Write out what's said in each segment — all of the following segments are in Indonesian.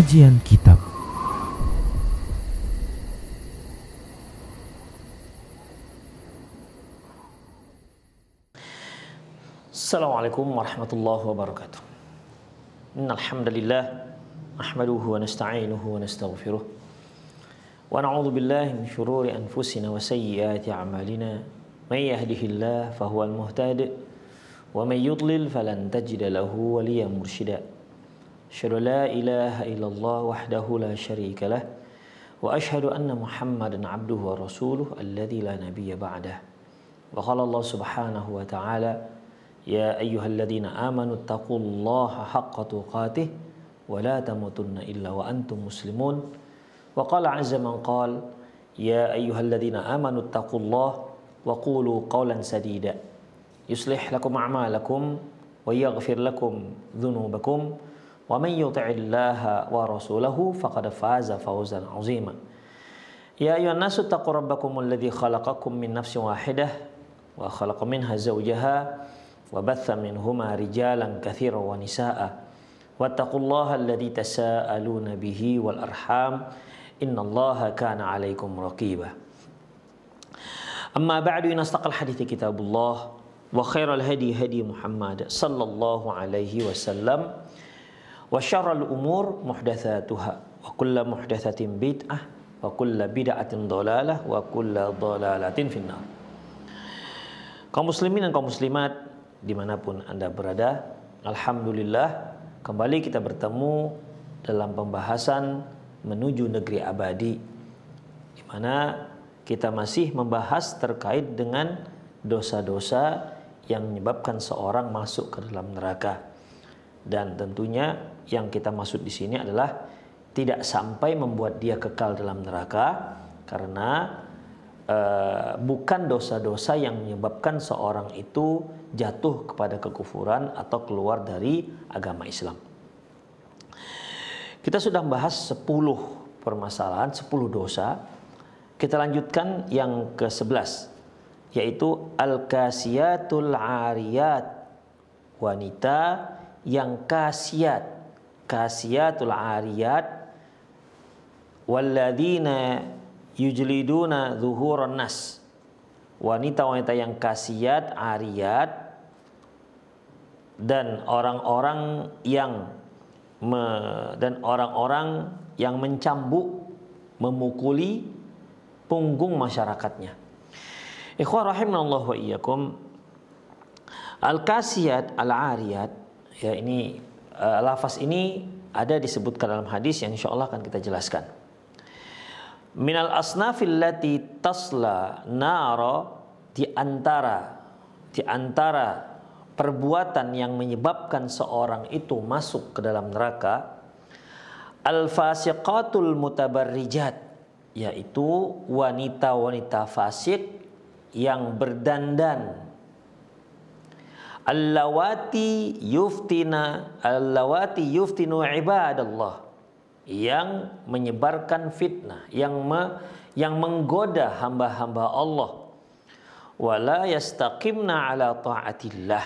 Kajian Kitab. Assalamualaikum warahmatullahi wabarakatuh. Innal hamdalillah nahmaduhu wa nasta'inuhu wa nastaghfiruh wa na'udzu billahi min shururi anfusina wa sayyiati a'malina. May yahdihillahu fahuwal muhtadi wa may yudlil falan tajida lahu waliyyan mursyida. Asyhadu la ilaha illallah wahdahu la syarika lah wa asyhadu anna Muhammadan abduhu wa rasuluh alladzi la nabiyya ba'dah. Wa qala Allah subhanahu wa ta'ala: Ya ayyuhalladzina amanu taqullaha haqqa tuqatih wa la tamutunna illa wa antum muslimun. Wa qala azza man qala: Ya ayyuhalladzina amanu taqullaha wa qulu qawlan sadida yuslih lakum a'malakum wa yaghfir lakum dhunubakum wa man yuti'illaha wa rasulahu faqad faza fawzan 'azima. Ya ayyuhan nasu taqu rabbakumul ladzi khalaqakum min nafsin wahidah wa khalaqa minha zawjaha wa batha minhuma rijalan katsiran wa nisaa'a wattaqullaha alladzi tasaaluna bihi wal arham innallaha kana 'alaikum raqiba. Amma ba'du, inastaqal hadithi kitabullah wa khairal hadi hadi Muhammad sallallahu alaihi wasallam wa syarrul umur muhdatsatuha wa kullu muhdatsatin bid'ah wa kullu bid'atin dhalalah wa kullu dhalalatin finnar. Kaum muslimin dan kaum muslimat dimanapun Anda berada, alhamdulillah kembali kita bertemu dalam pembahasan menuju negeri abadi, di mana kita masih membahas terkait dengan dosa-dosa yang menyebabkan seorang masuk ke dalam neraka. Dan tentunya yang kita maksud di sini adalah tidak sampai membuat dia kekal dalam neraka, karena bukan dosa-dosa yang menyebabkan seorang itu jatuh kepada kekufuran atau keluar dari agama Islam. Kita sudah membahas 10 permasalahan, 10 dosa. Kita lanjutkan yang ke-11, yaitu al-kasiyatul ariyat, wanita yang kasiat. Kasiyatul ariyat walladzina yujliduna zuhuran nas, wanita-wanita yang kasiat, ariyat, dan orang-orang yang mencambuk, memukuli punggung masyarakatnya. Ikhwah rahimanallah wa iyyakum, al-kasiyat al-ariyat, ya, ini lafaz ini ada disebutkan dalam hadis yang insyaallah akan kita jelaskan. Minal asnafil lati tasla nara, di antara perbuatan yang menyebabkan seorang itu masuk ke dalam neraka, al-fasiqatul mutabarrijat, yaitu wanita-wanita fasik yang berdandan, allawati yuftinu ibadallah, yang menyebarkan fitnah, yang menggoda hamba-hamba Allah, wala yastaqimna ala ta'atillah,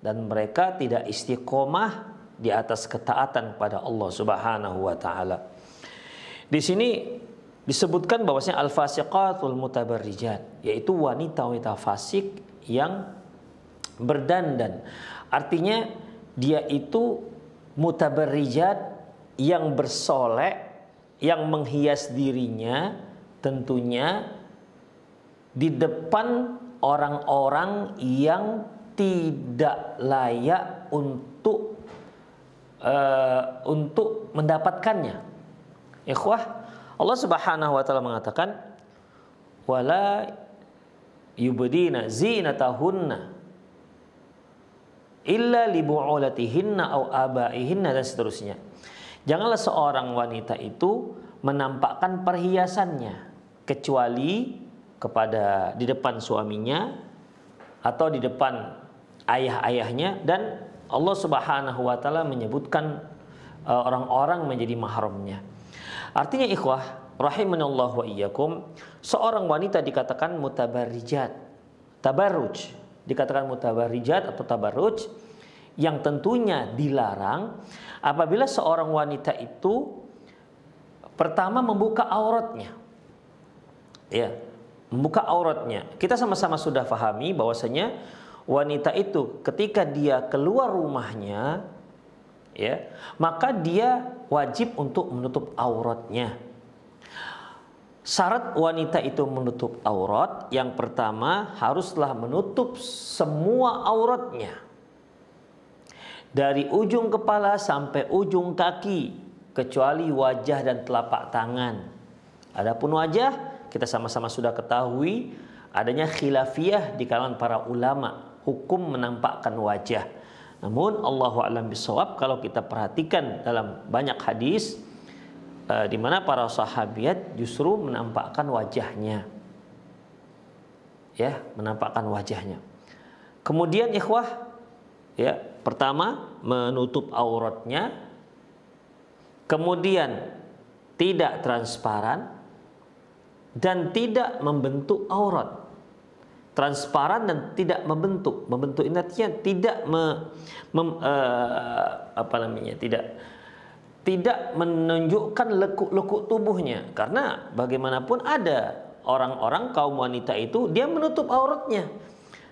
dan mereka tidak istiqomah di atas ketaatan pada Allah Subhanahu wa taala. Di sini disebutkan bahwasanya al-fasiqatul mutabarrijat, yaitu wanita-wanita fasik yang berdandan. Artinya dia itu mutabarrijat, yang bersolek, yang menghias dirinya tentunya di depan orang-orang yang tidak layak untuk mendapatkannya. Ikhwah, Allah Subhanahu wa taala mengatakan wala yubdina zinatahunna illa libu'ulatihinna au abaihinna, dan seterusnya. Janganlah seorang wanita itu menampakkan perhiasannya kecuali di depan suaminya atau di depan ayah-ayahnya, dan Allah Subhanahu wa taala menyebutkan orang-orang menjadi mahramnya. Artinya ikhwah rahimanallah wa iyyakum, seorang wanita dikatakan mutabarrijat, tabarruj, dikatakan mutabarrijat atau tabarruj, yang tentunya dilarang apabila seorang wanita itu Pertama, membuka auratnya. Ya, membuka auratnya. Kita sama-sama sudah pahami bahwasanya wanita itu ketika dia keluar rumahnya, ya, maka dia wajib untuk menutup auratnya. Syarat wanita itu menutup aurat, yang pertama haruslah menutup semua auratnya. Dari ujung kepala sampai ujung kaki, kecuali wajah dan telapak tangan. Adapun wajah, kita sama-sama sudah ketahui adanya khilafiyah di kalangan para ulama, hukum menampakkan wajah. Namun Allahu a'lam bishawab, kalau kita perhatikan dalam banyak hadis di mana para sahabiat justru menampakkan wajahnya, ya, menampakkan wajahnya. Kemudian ikhwah, ya, pertama menutup auratnya, kemudian tidak transparan dan tidak membentuk aurat. Transparan dan tidak membentuk. Membentuk ini artinya tidak tidak menunjukkan lekuk-lekuk tubuhnya, karena bagaimanapun ada orang-orang kaum wanita itu dia menutup auratnya,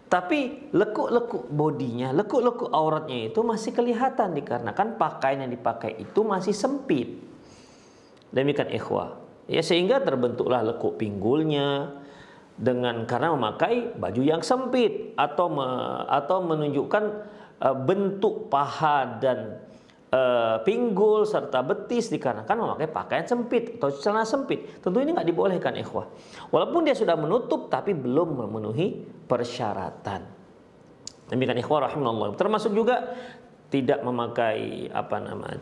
tapi lekuk-lekuk bodinya, lekuk-lekuk auratnya itu masih kelihatan dikarenakan pakaian yang dipakai itu masih sempit. Demikian ikhwah. Ya, sehingga terbentuklah lekuk pinggulnya dengan karena memakai baju yang sempit atau menunjukkan bentuk paha dan pinggul serta betis dikarenakan memakai pakaian sempit atau celana sempit. Tentu ini nggak dibolehkan ikhwah. Walaupun dia sudah menutup tapi belum memenuhi persyaratan. Demikian ikhwah rahimallahu. Termasuk juga tidak memakai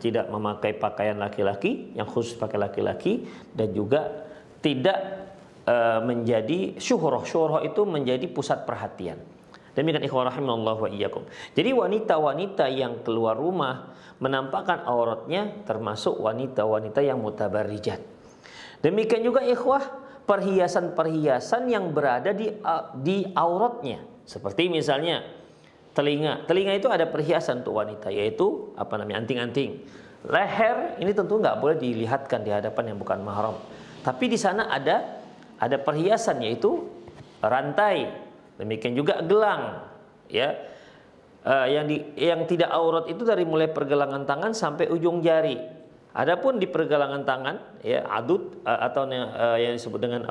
tidak memakai pakaian laki-laki yang khusus pakai laki-laki, dan juga tidak menjadi syuhrah. Syuhrah itu menjadi pusat perhatian. Demikian ikhwah rahimallahu wa iyyakum. Jadi wanita-wanita yang keluar rumah menampakkan auratnya termasuk wanita-wanita yang mutabarrijat. Demikian juga ikhwah, perhiasan-perhiasan yang berada di auratnya. Seperti misalnya telinga. Telinga itu ada perhiasan untuk wanita, yaitu anting-anting. Leher ini tentu nggak boleh dilihatkan di hadapan yang bukan mahram. Tapi di sana ada perhiasan, yaitu rantai. Demikian juga gelang, ya. Yang tidak aurat itu dari mulai pergelangan tangan sampai ujung jari. Adapun di pergelangan tangan, ya, adud atau yang disebut dengan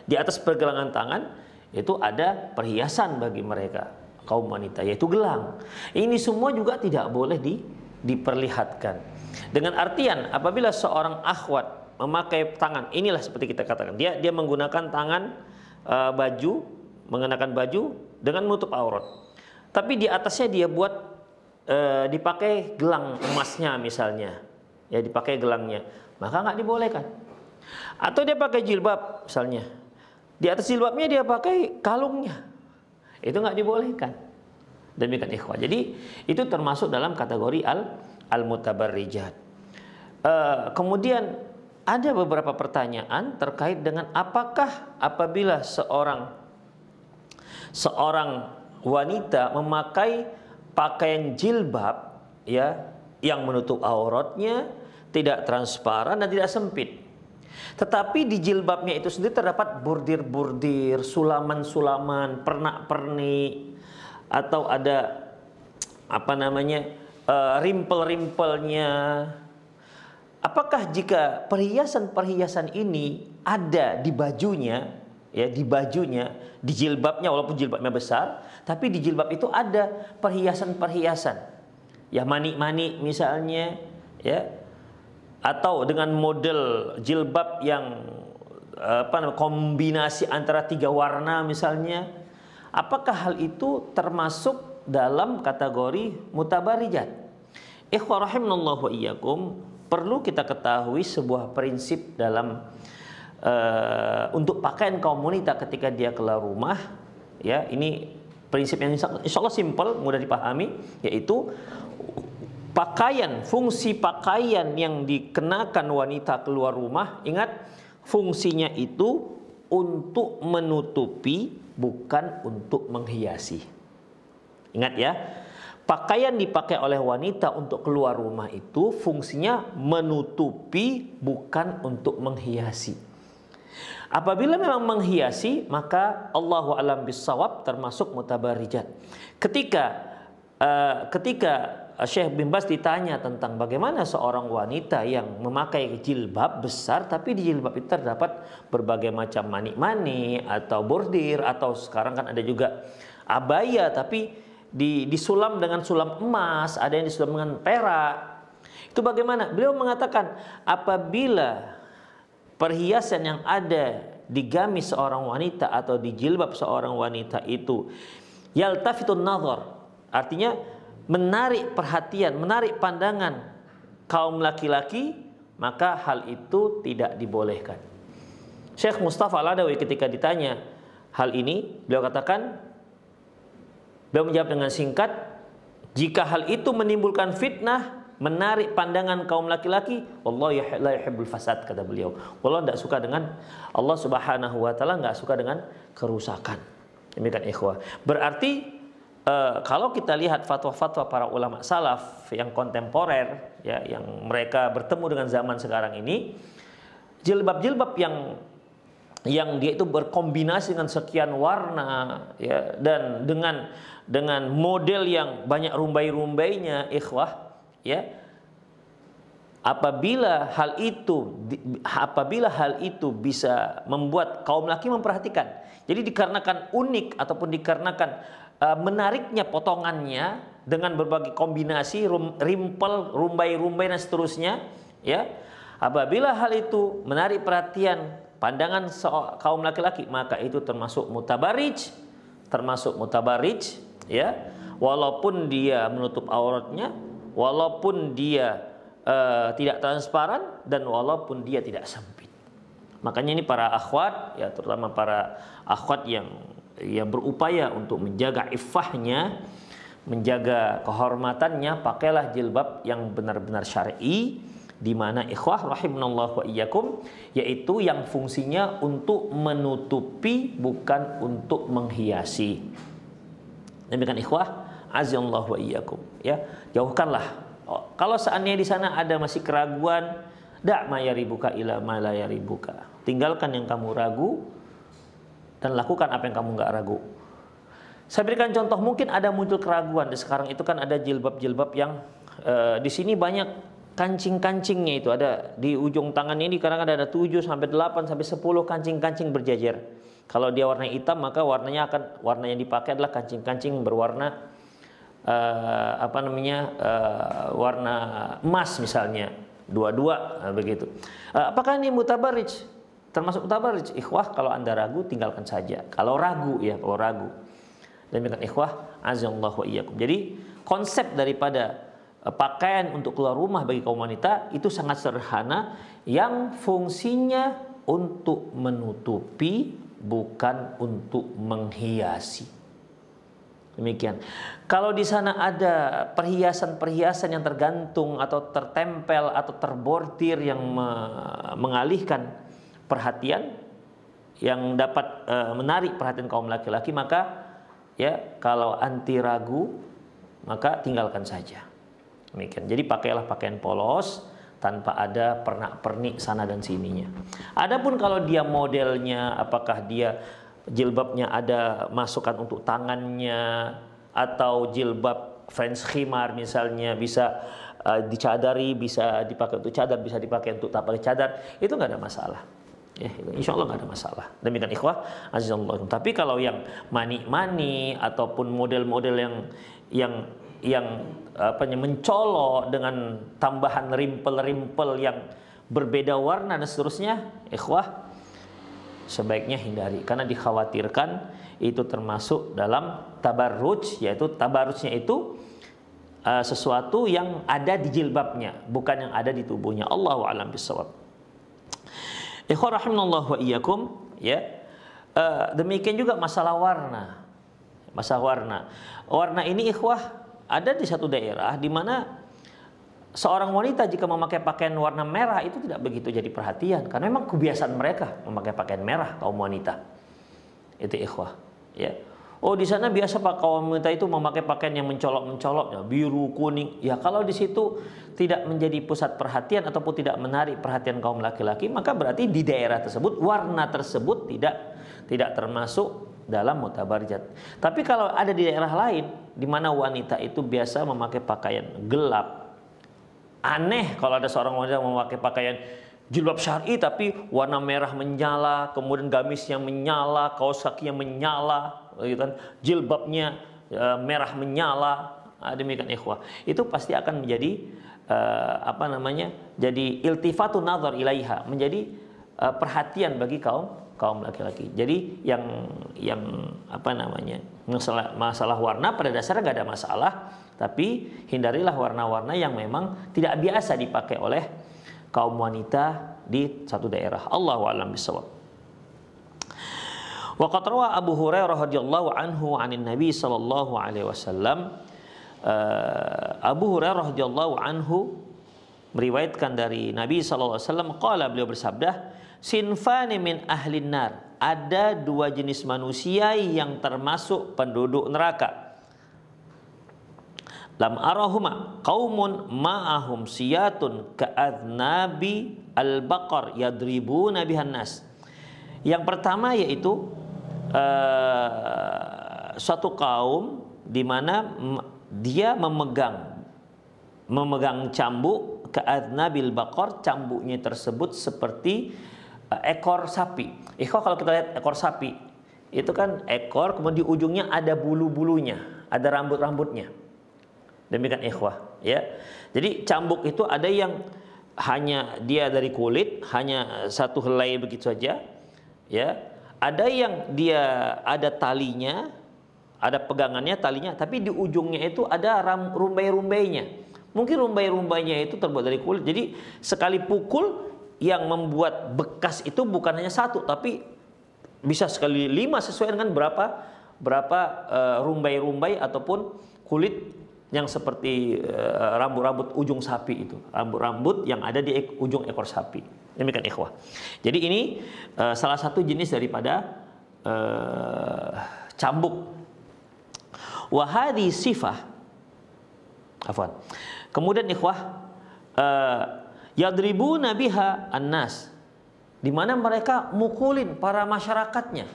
di atas pergelangan tangan itu ada perhiasan bagi mereka kaum wanita, yaitu gelang. Ini semua juga tidak boleh diperlihatkan. Dengan artian apabila seorang akhwat memakai tangan, inilah seperti kita katakan, dia menggunakan tangan baju, mengenakan baju dengan menutup aurat, tapi di atasnya dia buat dipakai gelang emasnya misalnya, ya, dipakai gelangnya, maka nggak dibolehkan. Atau dia pakai jilbab misalnya, di atas jilbabnya dia pakai kalungnya, itu nggak dibolehkan. Demikian ikhwah. Jadi itu termasuk dalam kategori al-mutabarrijat. Kemudian ada beberapa pertanyaan terkait dengan apakah apabila seorang wanita memakai pakaian jilbab, ya, yang menutup auratnya, tidak transparan dan tidak sempit, tetapi di jilbabnya itu sendiri terdapat bordir-bordir, sulaman-sulaman, pernak-pernik, atau ada rimpel-rimpelnya. Apakah jika perhiasan-perhiasan ini ada di bajunya, ya, di jilbabnya, walaupun jilbabnya besar, tapi di jilbab itu ada perhiasan-perhiasan, ya, manik-manik misalnya, ya, atau dengan model jilbab yang kombinasi antara 3 warna misalnya, apakah hal itu termasuk dalam kategori mutabarrijat? Ikhwah rahimallahu wa iyyakum, perlu kita ketahui sebuah prinsip dalam untuk pakaian kaum wanita ketika dia keluar rumah, ya, ini prinsip yang insya Allah simpel, mudah dipahami, yaitu fungsi pakaian yang dikenakan wanita keluar rumah, ingat, fungsinya itu untuk menutupi, bukan untuk menghiasi. Ingat ya, pakaian dipakai oleh wanita untuk keluar rumah itu fungsinya menutupi, bukan untuk menghiasi. Apabila memang menghiasi, maka Allahu a'lam bissawab termasuk mutabarrijat. Ketika Syekh bin Baz ditanya tentang bagaimana seorang wanita yang memakai jilbab besar, tapi di jilbab itu terdapat berbagai macam manik-manik atau bordir, atau sekarang kan ada juga abaya tapi disulam dengan sulam emas, ada yang disulam dengan perak. Itu bagaimana? Beliau mengatakan apabila perhiasan yang ada di gamis seorang wanita atau di jilbab seorang wanita itu yaltafitun nazar, artinya menarik perhatian, menarik pandangan kaum laki-laki, maka hal itu tidak dibolehkan. Syekh Mustafa Al-Adawi ketika ditanya hal ini, beliau menjawab dengan singkat, jika hal itu menimbulkan fitnah, menarik pandangan kaum laki-laki, wallahu la yuhibbul fasad, kata beliau. Allah tidak suka dengan, Allah Subhanahu wa taala enggak suka dengan kerusakan. Demikian ikhwah. Berarti kalau kita lihat fatwa-fatwa para ulama salaf yang kontemporer, ya, yang mereka bertemu dengan zaman sekarang ini, jilbab-jilbab yang dia itu berkombinasi dengan sekian warna, ya, dan dengan model yang banyak rumbai-rumbainya, ikhwah, ya, apabila hal itu bisa membuat kaum laki memperhatikan, jadi dikarenakan unik ataupun dikarenakan menariknya potongannya dengan berbagai kombinasi rimpel, rumbai-rumbai dan seterusnya, ya, apabila hal itu menarik perhatian pandangan kaum laki-laki, maka itu termasuk mutabarrij, ya, walaupun dia menutup auratnya, walaupun dia tidak transparan, dan walaupun dia tidak sempit. Makanya ini para akhwat, ya, terutama para akhwat yang berupaya untuk menjaga iffahnya, menjaga kehormatannya, pakailah jilbab yang benar-benar syar'i, di mana ikhwah rahimanallahu wa iyyakum, yaitu yang fungsinya untuk menutupi, bukan untuk menghiasi. Demikian ikhwah azallahu wa iyyakum, ya, jauhkanlah. Kalau seandainya di sana ada masih keraguan, da' ma yaribuka ila ma la yaribuka, tinggalkan yang kamu ragu dan lakukan apa yang kamu nggak ragu. Saya berikan contoh, mungkin ada muncul keraguan. Di sekarang itu kan ada jilbab-jilbab yang di sini banyak kancing-kancingnya, itu ada di ujung tangan ini, kadang ada 7 sampai 8 sampai 10 kancing-kancing berjejer. Kalau dia warna hitam, maka warna yang dipakai adalah kancing-kancing berwarna warna emas misalnya, dua-dua, begitu. Apakah ini mutabarrij? Termasuk mutabarrij? Ikhwah, kalau Anda ragu, tinggalkan saja. Kalau ragu, ya, kalau ragu. Demikian ikhwah azallahu wa iyyakum. Jadi konsep daripada pakaian untuk keluar rumah bagi kaum wanita itu sangat sederhana, yang fungsinya untuk menutupi, bukan untuk menghiasi. Demikian. Kalau di sana ada perhiasan-perhiasan yang tergantung atau tertempel atau terbordir yang mengalihkan perhatian, yang dapat menarik perhatian kaum laki-laki, maka, ya, kalau anti ragu, maka tinggalkan saja. Demikian. Jadi pakailah pakaian polos tanpa ada pernak-pernik sana dan sininya. Adapun kalau dia modelnya, apakah dia jilbabnya ada masukan untuk tangannya, atau jilbab French khimar misalnya, bisa dicadari, bisa dipakai untuk cadar, bisa dipakai untuk tak pakai cadar, itu nggak ada masalah. Ya, insya Allah nggak ada masalah. Demikian ikhwah azizallahu. Tapi kalau yang mani-mani ataupun model-model yang mencolok dengan tambahan rimpel-rimpel yang berbeda warna dan seterusnya, ikhwah, sebaiknya hindari, karena dikhawatirkan itu termasuk dalam tabarruj, yaitu tabarrujnya itu sesuatu yang ada di jilbabnya, bukan yang ada di tubuhnya. Allahu a'lam bishawab. Ikhwah rahimanallahu wa iyyakum, ya. Demikian juga masalah warna. Warna ini ikhwah ada di satu daerah di mana seorang wanita jika memakai pakaian warna merah itu tidak begitu jadi perhatian, karena memang kebiasaan mereka memakai pakaian merah kaum wanita. Itu ikhwah, ya. Oh, di sana biasa Pak kaum wanita itu memakai pakaian yang mencolok-mencolok, ya, biru, kuning. Ya kalau di situ tidak menjadi pusat perhatian ataupun tidak menarik perhatian kaum laki-laki, maka berarti di daerah tersebut warna tersebut tidak termasuk dalam mutabarrijat. Tapi kalau ada di daerah lain di mana wanita itu biasa memakai pakaian gelap, aneh kalau ada seorang wanita memakai pakaian jilbab syar'i tapi warna merah menyala, kemudian gamisnya menyala, kaos kakinya menyala, gitu kan, jilbabnya merah menyala. Demikian ikhwah, itu pasti akan menjadi jadi iltifatun nazar ilaiha, menjadi perhatian bagi kaum laki-laki. Jadi yang masalah warna pada dasarnya nggak ada masalah, tapi hindarilah warna-warna yang memang tidak biasa dipakai oleh kaum wanita di satu daerah. Allahu a'lam bishawab. Wa qad rawa Abu Hurairah radhiyallahu anhu 'anin Nabi sallallahu alaihi wasallam. Abu Hurairah radhiyallahu anhu meriwayatkan dari Nabi sallallahu alaihi wasallam, qala, beliau bersabda, sinfani min ahlin nar, ada dua jenis manusia yang termasuk penduduk neraka. Lam arahuma qaumun ma'ahum siyatun ka'adnabi al-baqar yadribuna bihan nas. Yang pertama yaitu suatu kaum di mana dia memegang cambuk, ka'adnabil baqar, cambuknya tersebut seperti ekor sapi. Kalau kita lihat ekor sapi itu kan ekor, kemudian di ujungnya ada bulu-bulunya, ada rambut-rambutnya. Demikian ikhwah, ya. Jadi cambuk itu ada yang hanya dia dari kulit, hanya satu helai begitu saja, ya. Ada yang dia ada talinya, ada pegangannya talinya, tapi di ujungnya itu ada rumbai-rumbainya. Mungkin rumbai-rumbainya itu terbuat dari kulit. Jadi sekali pukul yang membuat bekas itu bukan hanya satu, tapi bisa sekali 5 sesuai dengan berapa rumbai-rumbai ataupun kulit yang seperti rambut-rambut ujung sapi itu, rambut-rambut yang ada di ujung ekor sapi. Demikian ikhwah. Jadi ini salah satu jenis daripada cambuk. Wahadi sifah. Afwan. Kemudian ikhwah, yadribuna biha annas, di mana mereka mukulin para masyarakatnya,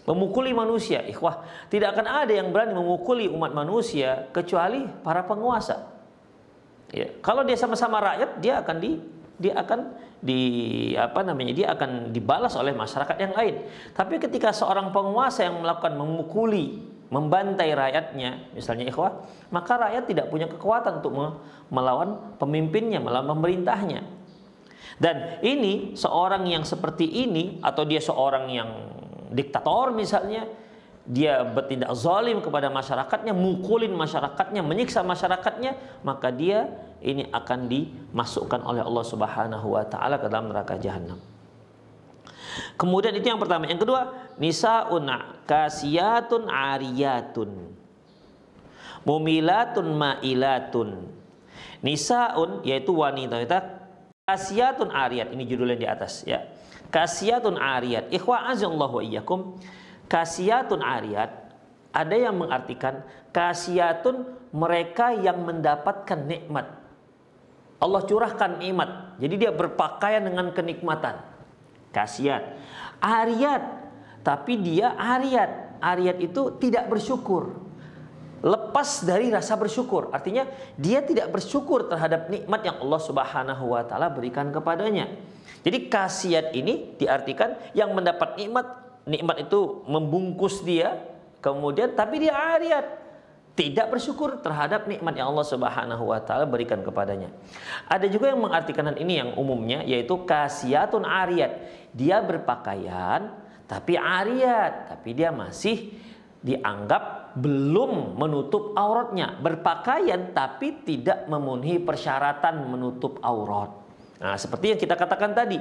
memukuli manusia. Ikhwah, tidak akan ada yang berani memukuli umat manusia kecuali para penguasa. Ya, kalau dia sama-sama rakyat, dia akan dibalas oleh masyarakat yang lain. Tapi ketika seorang penguasa yang melakukan memukuli, membantai rakyatnya, misalnya ikhwah, maka rakyat tidak punya kekuatan untuk melawan pemimpinnya, melawan pemerintahnya. Dan ini seorang yang seperti ini, atau dia seorang yang diktator misalnya, dia bertindak zalim kepada masyarakatnya, mukulin masyarakatnya, menyiksa masyarakatnya, maka dia ini akan dimasukkan oleh Allah Subhanahu wa taala ke dalam neraka jahanam. Kemudian itu yang pertama. Yang kedua, nisaun kasiyatun ariyatun mumilatun mailatun. Nisaun yaitu wanita kasiyatun ariyat, ini judulnya di atas ya. Kasiyatun ariyat. Ikhwa azallahu wa iyyakum. Kasiyatun ariyat ada yang mengartikan kasiyatun, mereka yang mendapatkan nikmat. Allah curahkan nikmat, jadi dia berpakaian dengan kenikmatan. Kasiyat. Ariyat, tapi dia ariyat. Ariyat itu tidak bersyukur, lepas dari rasa bersyukur. Artinya dia tidak bersyukur terhadap nikmat yang Allah Subhanahu wa taala berikan kepadanya. Jadi kasiyat ini diartikan yang mendapat nikmat itu membungkus dia, kemudian tapi dia ariyat, tidak bersyukur terhadap nikmat yang Allah Subhanahu wa taala berikan kepadanya. Ada juga yang mengartikan ini yang umumnya, yaitu kasiyatun ariyat. Dia berpakaian tapi ariyat, tapi dia masih dianggap belum menutup auratnya. Berpakaian tapi tidak memenuhi persyaratan menutup aurat. Nah, seperti yang kita katakan tadi,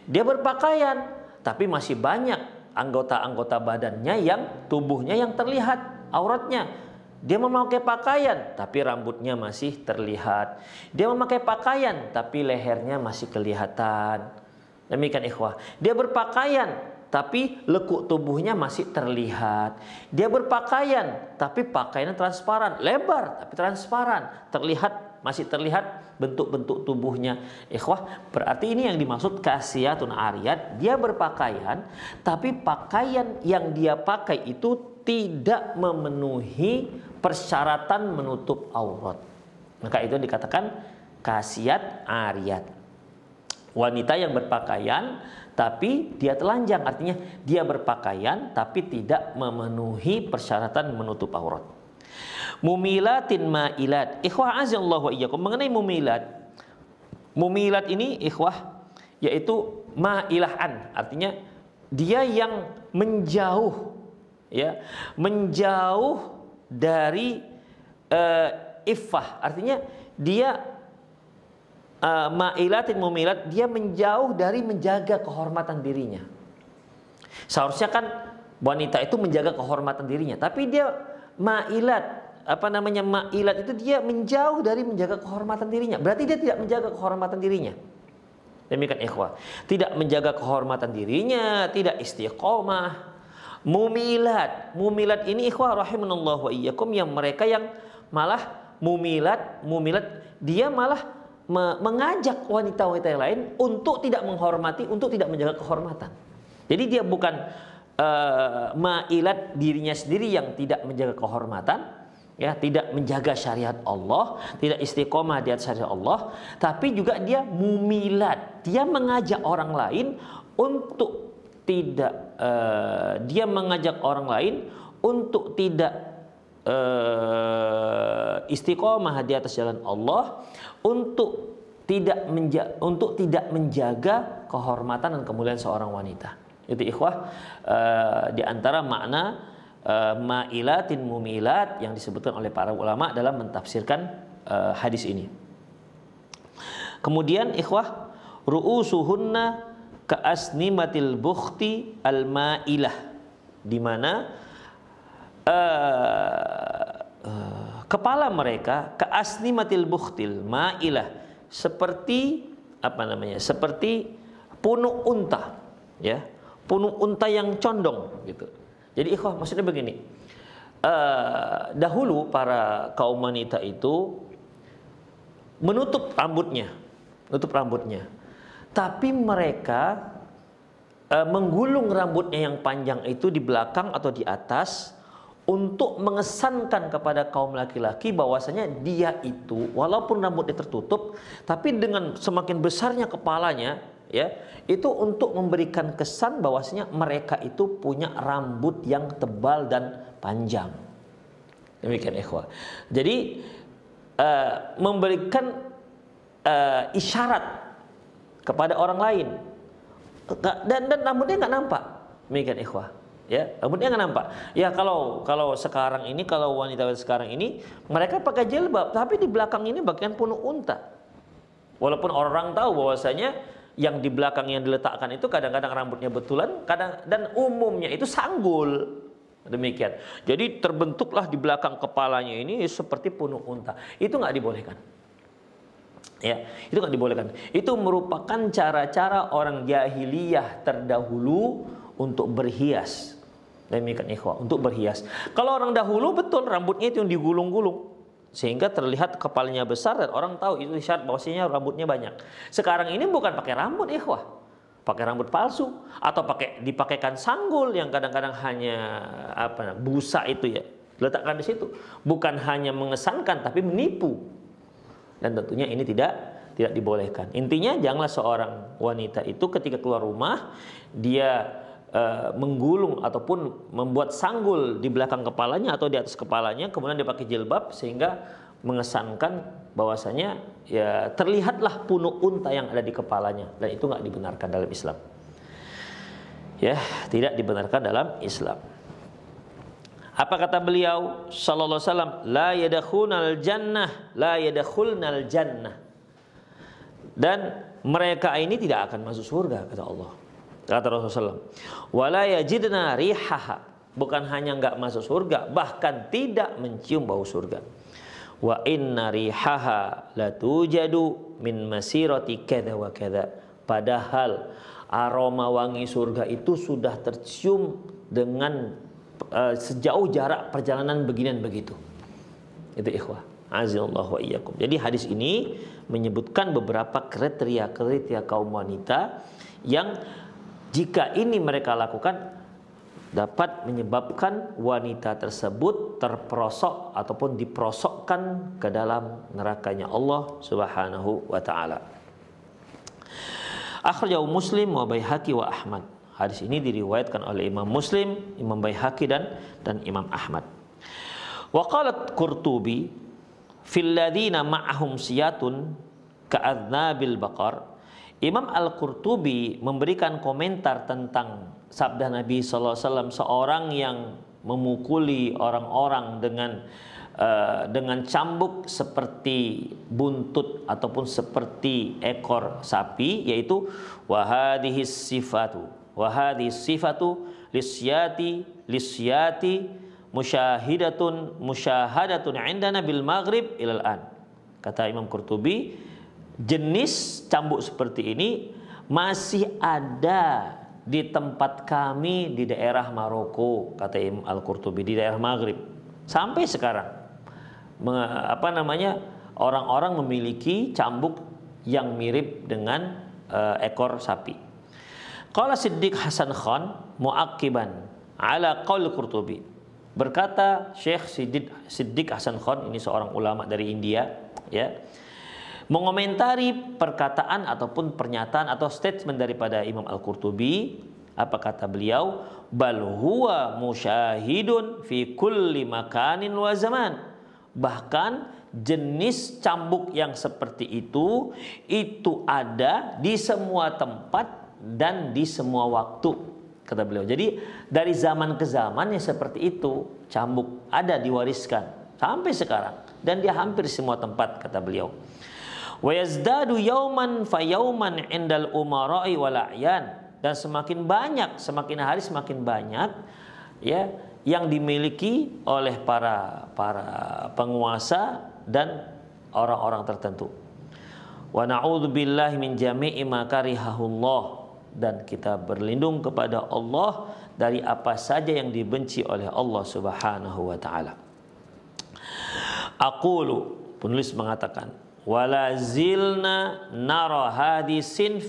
dia berpakaian tapi masih banyak anggota-anggota badannya yang tubuhnya yang terlihat auratnya. Dia memakai pakaian tapi rambutnya masih terlihat. Dia memakai pakaian tapi lehernya masih kelihatan. Demikian ikhwah. Dia berpakaian tapi lekuk tubuhnya masih terlihat. Dia berpakaian, tapi pakaiannya transparan, lebar tapi transparan, masih terlihat bentuk-bentuk tubuhnya. Ikhwah, berarti ini yang dimaksud kasiyatun ariyat. Dia berpakaian, tapi pakaian yang dia pakai itu tidak memenuhi persyaratan menutup aurat. Maka itu dikatakan kasiyat ariyat. Wanita yang berpakaian tapi dia telanjang, artinya dia berpakaian tapi tidak memenuhi persyaratan menutup aurat. Mumilatin ma'ilat. Ikhwah azallahu wa iyyakum, mengenai mumilat. Mumilat ini ikhwah yaitu ma'ilahan, artinya dia yang menjauh, ya, menjauh dari iffah, artinya dia ma'ilatin mumilat, dia menjauh dari menjaga kehormatan dirinya. Seharusnya kan wanita itu menjaga kehormatan dirinya, tapi dia ma'ilat, ma'ilat itu dia menjauh dari menjaga kehormatan dirinya. Berarti dia tidak menjaga kehormatan dirinya. Demikian ikhwah, tidak menjaga kehormatan dirinya, tidak istiqomah. Mumilat ini ikhwah rahimanallah wa iyyakum, yang mereka yang malah mumilat dia malah mengajak wanita-wanita yang lain untuk tidak menghormati, untuk tidak menjaga kehormatan. Jadi dia bukan ma'ilat dirinya sendiri yang tidak menjaga kehormatan, ya, tidak menjaga syariat Allah, tidak istiqomah di atas syariat Allah, tapi juga dia mumilat, dia mengajak orang lain untuk tidak istiqomah di atas jalan Allah, untuk tidak menjaga kehormatan dan kemuliaan seorang wanita. Itu ikhwah di antara makna ma'ilatin mumilat yang disebutkan oleh para ulama dalam mentafsirkan hadis ini. Kemudian ikhwah, ru'usuhunna ka'asnimatil bukhti al-ma'ilah, di mana kepala mereka ka'asnimatil bukhtil ma'ilah, seperti seperti punuk unta, ya, punuk unta yang condong gitu. Jadi ikhwah, maksudnya begini, dahulu para kaum wanita itu menutup rambutnya, tapi mereka menggulung rambutnya yang panjang itu di belakang atau di atas untuk mengesankan kepada kaum laki-laki bahwasanya dia itu walaupun rambutnya tertutup, tapi dengan semakin besarnya kepalanya, ya, itu untuk memberikan kesan bahwasanya mereka itu punya rambut yang tebal dan panjang. Demikian ikhwah. Jadi memberikan isyarat kepada orang lain, dan rambutnya nggak nampak. Demikian ikhwah, ya, rambutnya nggak nampak. Ya, kalau sekarang ini, kalau wanita sekarang ini mereka pakai jilbab, tapi di belakang ini bagian punuk unta. Walaupun orang tahu bahwasanya yang di belakang yang diletakkan itu kadang-kadang rambutnya betulan, dan umumnya itu sanggul. Demikian. Jadi terbentuklah di belakang kepalanya ini seperti punuk unta. Itu nggak dibolehkan. Ya, itu nggak dibolehkan. Itu merupakan cara-cara orang jahiliyah terdahulu untuk berhias. Demikian ikhwah, untuk berhias. Kalau orang dahulu betul rambutnya itu yang digulung-gulung, sehingga terlihat kepalanya besar dan orang tahu itu isyarat bahwasanya rambutnya banyak. Sekarang ini bukan pakai rambut ikhwah, pakai rambut palsu, atau dipakaikan sanggul yang kadang-kadang hanya busa itu, ya, letakkan di situ. Bukan hanya mengesankan tapi menipu. Dan tentunya ini tidak dibolehkan. Intinya janganlah seorang wanita itu ketika keluar rumah dia menggulung ataupun membuat sanggul di belakang kepalanya atau di atas kepalanya, kemudian dia pakai jilbab sehingga mengesankan bahwasanya ya terlihatlah punuk unta yang ada di kepalanya, dan itu nggak dibenarkan dalam Islam. Ya, tidak dibenarkan dalam Islam. Apa kata beliau sallallahu alaihi wasallam? La yadkhulnal jannah. Dan mereka ini tidak akan masuk surga, kata Allah. Kata Rasulullah, wala yajidna rihaha, bukan hanya enggak masuk surga, bahkan tidak mencium bau surga. Wa inna rihaha la tujadu min masirati kadza wa kadza, padahal aroma wangi surga itu sudah tercium dengan sejauh jarak perjalanan beginian begitu. Itu ikhwah, azallahu wa iyyakum. Jadi hadis ini menyebutkan beberapa kriteria kaum wanita yang jika ini mereka lakukan dapat menyebabkan wanita tersebut terperosok ataupun diperosokkan ke dalam nerakanya Allah Subhanahu wa taala. Akhrajahu Muslim wa Baihaqi wa Ahmad. Hadis ini diriwayatkan oleh Imam Muslim, Imam Baihaqi dan Imam Ahmad. Wa qalat Qurtubi fil ladzina ma'ahum siyatun ka'adnabil baqar. Imam Al-Qurtubi memberikan komentar tentang sabda Nabi SAW, seorang yang memukuli orang-orang dengan cambuk seperti buntut ataupun seperti ekor sapi, yaitu wahadhis sifatu lisyati musyahadatun indana bil maghrib ilal an. Kata Imam Qurtubi, jenis cambuk seperti ini masih ada di tempat kami di daerah Maroko, kata Imam Al-Qurtubi, di daerah Maghrib sampai sekarang. Orang-orang memiliki cambuk yang mirip dengan ekor sapi. Qala Siddiq Hasan Khan muaqiban ala qaul Qurtubi. Berkata Syekh Siddiq Hasan Khan, ini seorang ulama dari India, ya, mengomentari perkataan ataupun pernyataan atau statement daripada Imam Al-Qurtubi. Apa kata beliau? Bal huwa musyahidun fi kulli makanin wa zaman. Bahkan jenis cambuk yang seperti itu ada di semua tempat dan di semua waktu, kata beliau. Jadi dari zaman ke zaman yang seperti itu cambuk ada diwariskan sampai sekarang dan dia hampir semua tempat, kata beliau. Wa yazdadu yauman fa yauman indal umara'i wal a'yan. Dan semakin hari semakin banyak, ya, yang dimiliki oleh para penguasa dan orang-orang tertentu. Wa na'udzubillahi min jami'i ma karihahullah. Dan kita berlindung kepada Allah dari apa saja yang dibenci oleh Allah Subhanahu wa taala. Aqulu, penulis mengatakan, wala zilna nara hadhi sinf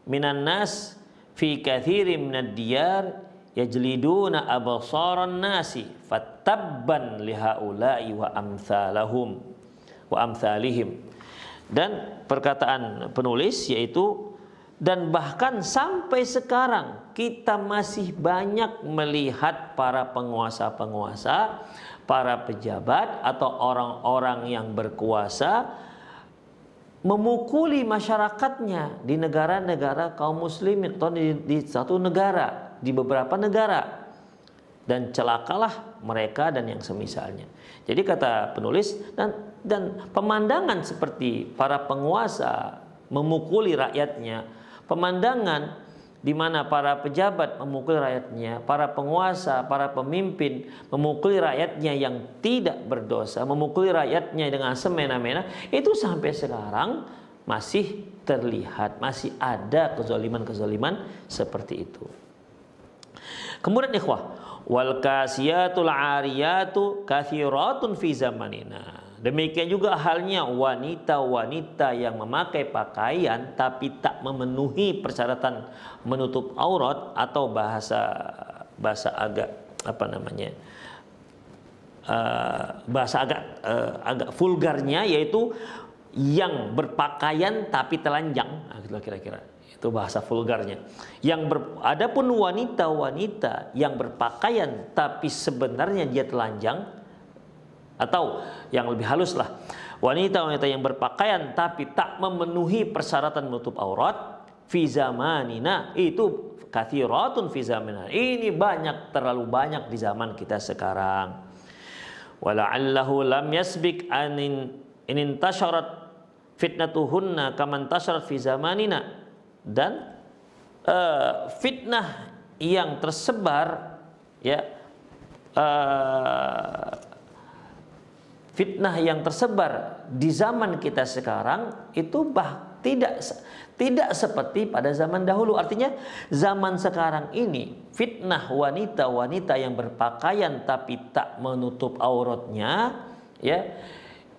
minan nas fi kathirin minad diyar yajliduna absaran nasi fattabban lihaula'i wa amsalihim. Dan perkataan penulis yaitu, dan bahkan sampai sekarang kita masih banyak melihat para penguasa-penguasa, para pejabat atau orang-orang yang berkuasa memukuli masyarakatnya di negara-negara kaum muslimin atau di satu negara, di beberapa negara, dan celakalah mereka dan yang semisalnya. Jadi kata penulis, dan pemandangan seperti para penguasa memukuli rakyatnya, pemandangan di mana para pejabat memukuli rakyatnya, para penguasa, para pemimpin memukuli rakyatnya yang tidak berdosa, memukuli rakyatnya dengan semena-mena, itu sampai sekarang masih terlihat, masih ada kezaliman-kezaliman seperti itu. Kemudian ikhwah, wal kasiyatul ariyatu kathiratun fi zamanina. Demikian juga halnya wanita-wanita yang memakai pakaian tapi tak memenuhi persyaratan menutup aurat, atau bahasa agak agak vulgarnya yaitu yang berpakaian tapi telanjang. Nah, kira-kira itu bahasa vulgarnya. Adapun wanita-wanita yang berpakaian tapi sebenarnya dia telanjang, atau yang lebih halus lah, wanita-wanita yang berpakaian tapi tak memenuhi persyaratan menutup aurat fi zamanina, itu kathiratun fi zamanina, ini terlalu banyak di zaman kita sekarang. Wala'allahu lam yasbik in intasharat fitnatuhunna kaman tasharat fi zamanina. Dan fitnah yang tersebar, ya, fitnah yang tersebar di zaman kita sekarang itu Tidak seperti pada zaman dahulu. Artinya zaman sekarang ini fitnah wanita-wanita yang berpakaian tapi tak menutup auratnya, ya,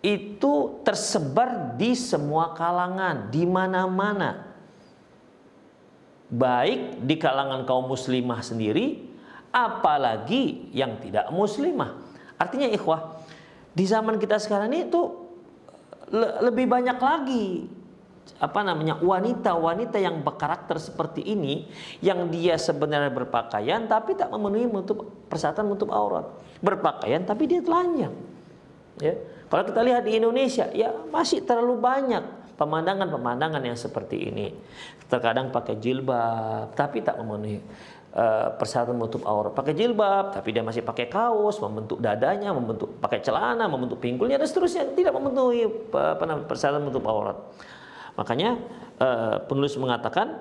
itu tersebar di semua kalangan, di mana-mana. Baik di kalangan kaum muslimah sendiri, apalagi yang tidak muslimah. Artinya ikhwah, di zaman kita sekarang ini itu lebih banyak lagi wanita-wanita yang berkarakter seperti ini, yang dia sebenarnya berpakaian tapi tak memenuhi persyaratan menutup aurat, berpakaian tapi dia telanjang, ya. Kalau kita lihat di Indonesia, ya masih terlalu banyak pemandangan-pemandangan yang seperti ini. Terkadang pakai jilbab tapi tak memenuhi persyaratan menutup aurat, pakai jilbab tapi dia masih pakai kaos, membentuk dadanya, pakai celana, membentuk pinggulnya dan seterusnya, tidak memenuhi persyaratan menutup aurat. Makanya penulis mengatakan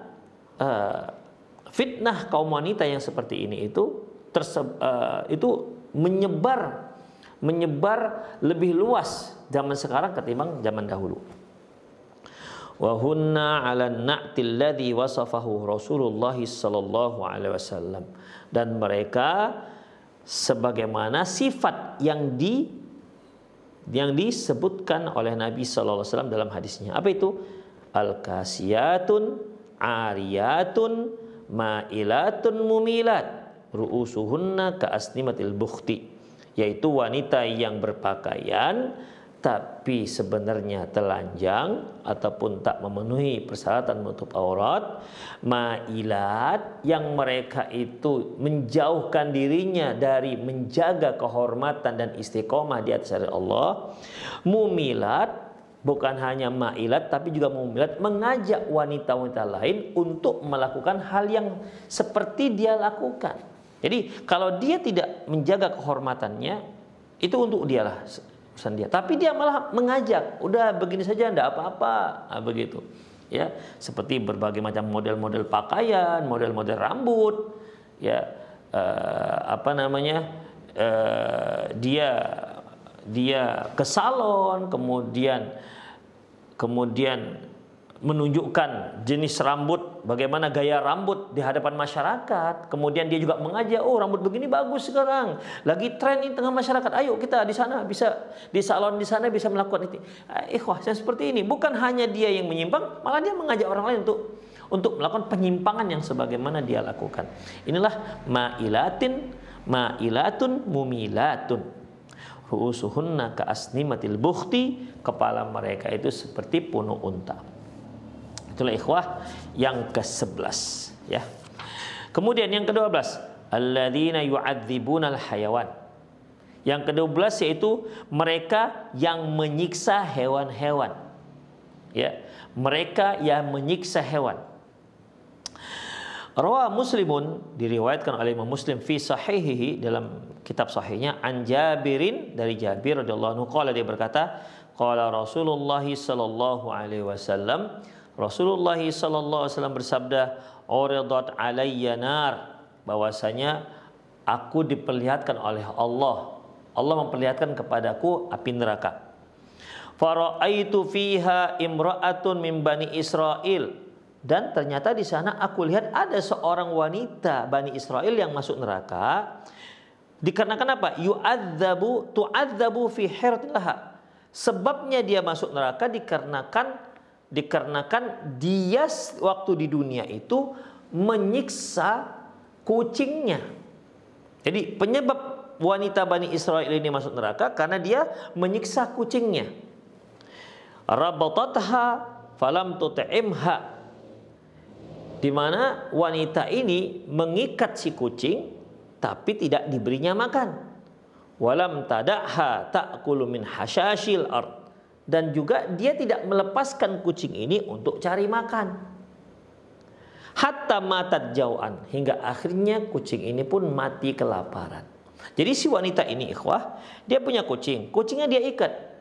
fitnah kaum wanita yang seperti ini itu menyebar lebih luas zaman sekarang ketimbang zaman dahulu. Wa hunna 'ala an-na'til ladzi wasafahu Rasulullah sallallahu alaihi wasallam, dan mereka sebagaimana sifat yang disebutkan oleh Nabi sallallahu alaihi wasallam dalam hadisnya. Apa itu? Al-kasiyatun, ariyatun, ma'ilatun, mumilat, ru'usuhunna ka'asnimatil bukhti, yaitu wanita yang berpakaian tapi sebenarnya telanjang ataupun tak memenuhi persyaratan menutup aurat, ma'ilat, yang mereka itu menjauhkan dirinya dari menjaga kehormatan dan istiqomah di atas syariat Allah, mumilat, bukan hanya ma'ilat tapi juga mumilat, mengajak wanita-wanita lain untuk melakukan hal yang seperti dia lakukan. Jadi kalau dia tidak menjaga kehormatannya, itu untuk dialah urusan dia. Tapi dia malah mengajak, udah begini saja enggak apa-apa, begitu. Ya, seperti berbagai macam model-model pakaian, model-model rambut, ya, dia ke salon, kemudian menunjukkan jenis rambut, bagaimana gaya rambut di hadapan masyarakat. Kemudian dia juga mengajak, oh rambut begini bagus sekarang, lagi tren di tengah masyarakat. Ayo kita di sana bisa, di salon di sana bisa melakukan itu. Ikhwah, yang seperti ini bukan hanya dia yang menyimpang, malah dia mengajak orang lain untuk melakukan penyimpangan yang sebagaimana dia lakukan. Inilah ma'ilatun mumilatun, ru'usuhunna ka'asnimatil bukhti, kepala mereka itu seperti punuk unta. Itulah ikhwah yang ke-11, ya. Kemudian yang ke-12, alladzina yu'adzibunal hayawan. Yang ke-12 yaitu mereka yang menyiksa hewan-hewan. Ya, mereka yang menyiksa hewan. Rawa Muslimun, diriwayatkan oleh Imam Muslim fi sahihihi, dalam kitab sahihnya, an Jabirin, dari Jabir radhiyallahu anhu, qala, dia berkata, qala Rasulullah sallallahu alaihi wasallam, Rasulullah sallallahu alaihi wasallam bersabda, uridat alayya nar, bahwasanya aku diperlihatkan oleh Allah. Allah memperlihatkan kepadaku api neraka. Fara'aitu fiha imra'atun min Bani Israil, dan ternyata di sana aku lihat ada seorang wanita Bani Israel yang masuk neraka. Dikarenakan apa? Tu'adzabu fi hirtin laha. Sebabnya dia masuk neraka dikarenakan dia waktu di dunia itu menyiksa kucingnya. Jadi penyebab wanita Bani Israel ini masuk neraka karena dia menyiksa kucingnya. Rabatatha falam tut'imha, di mana wanita ini mengikat si kucing tapi tidak diberinya makan. Walam tada'ha ta'kulu min hasyashil ard, dan juga dia tidak melepaskan kucing ini untuk cari makan. Hatta matat jau'an, hingga akhirnya kucing ini pun mati kelaparan. Jadi si wanita ini ikhwah, dia punya kucing, kucingnya dia ikat.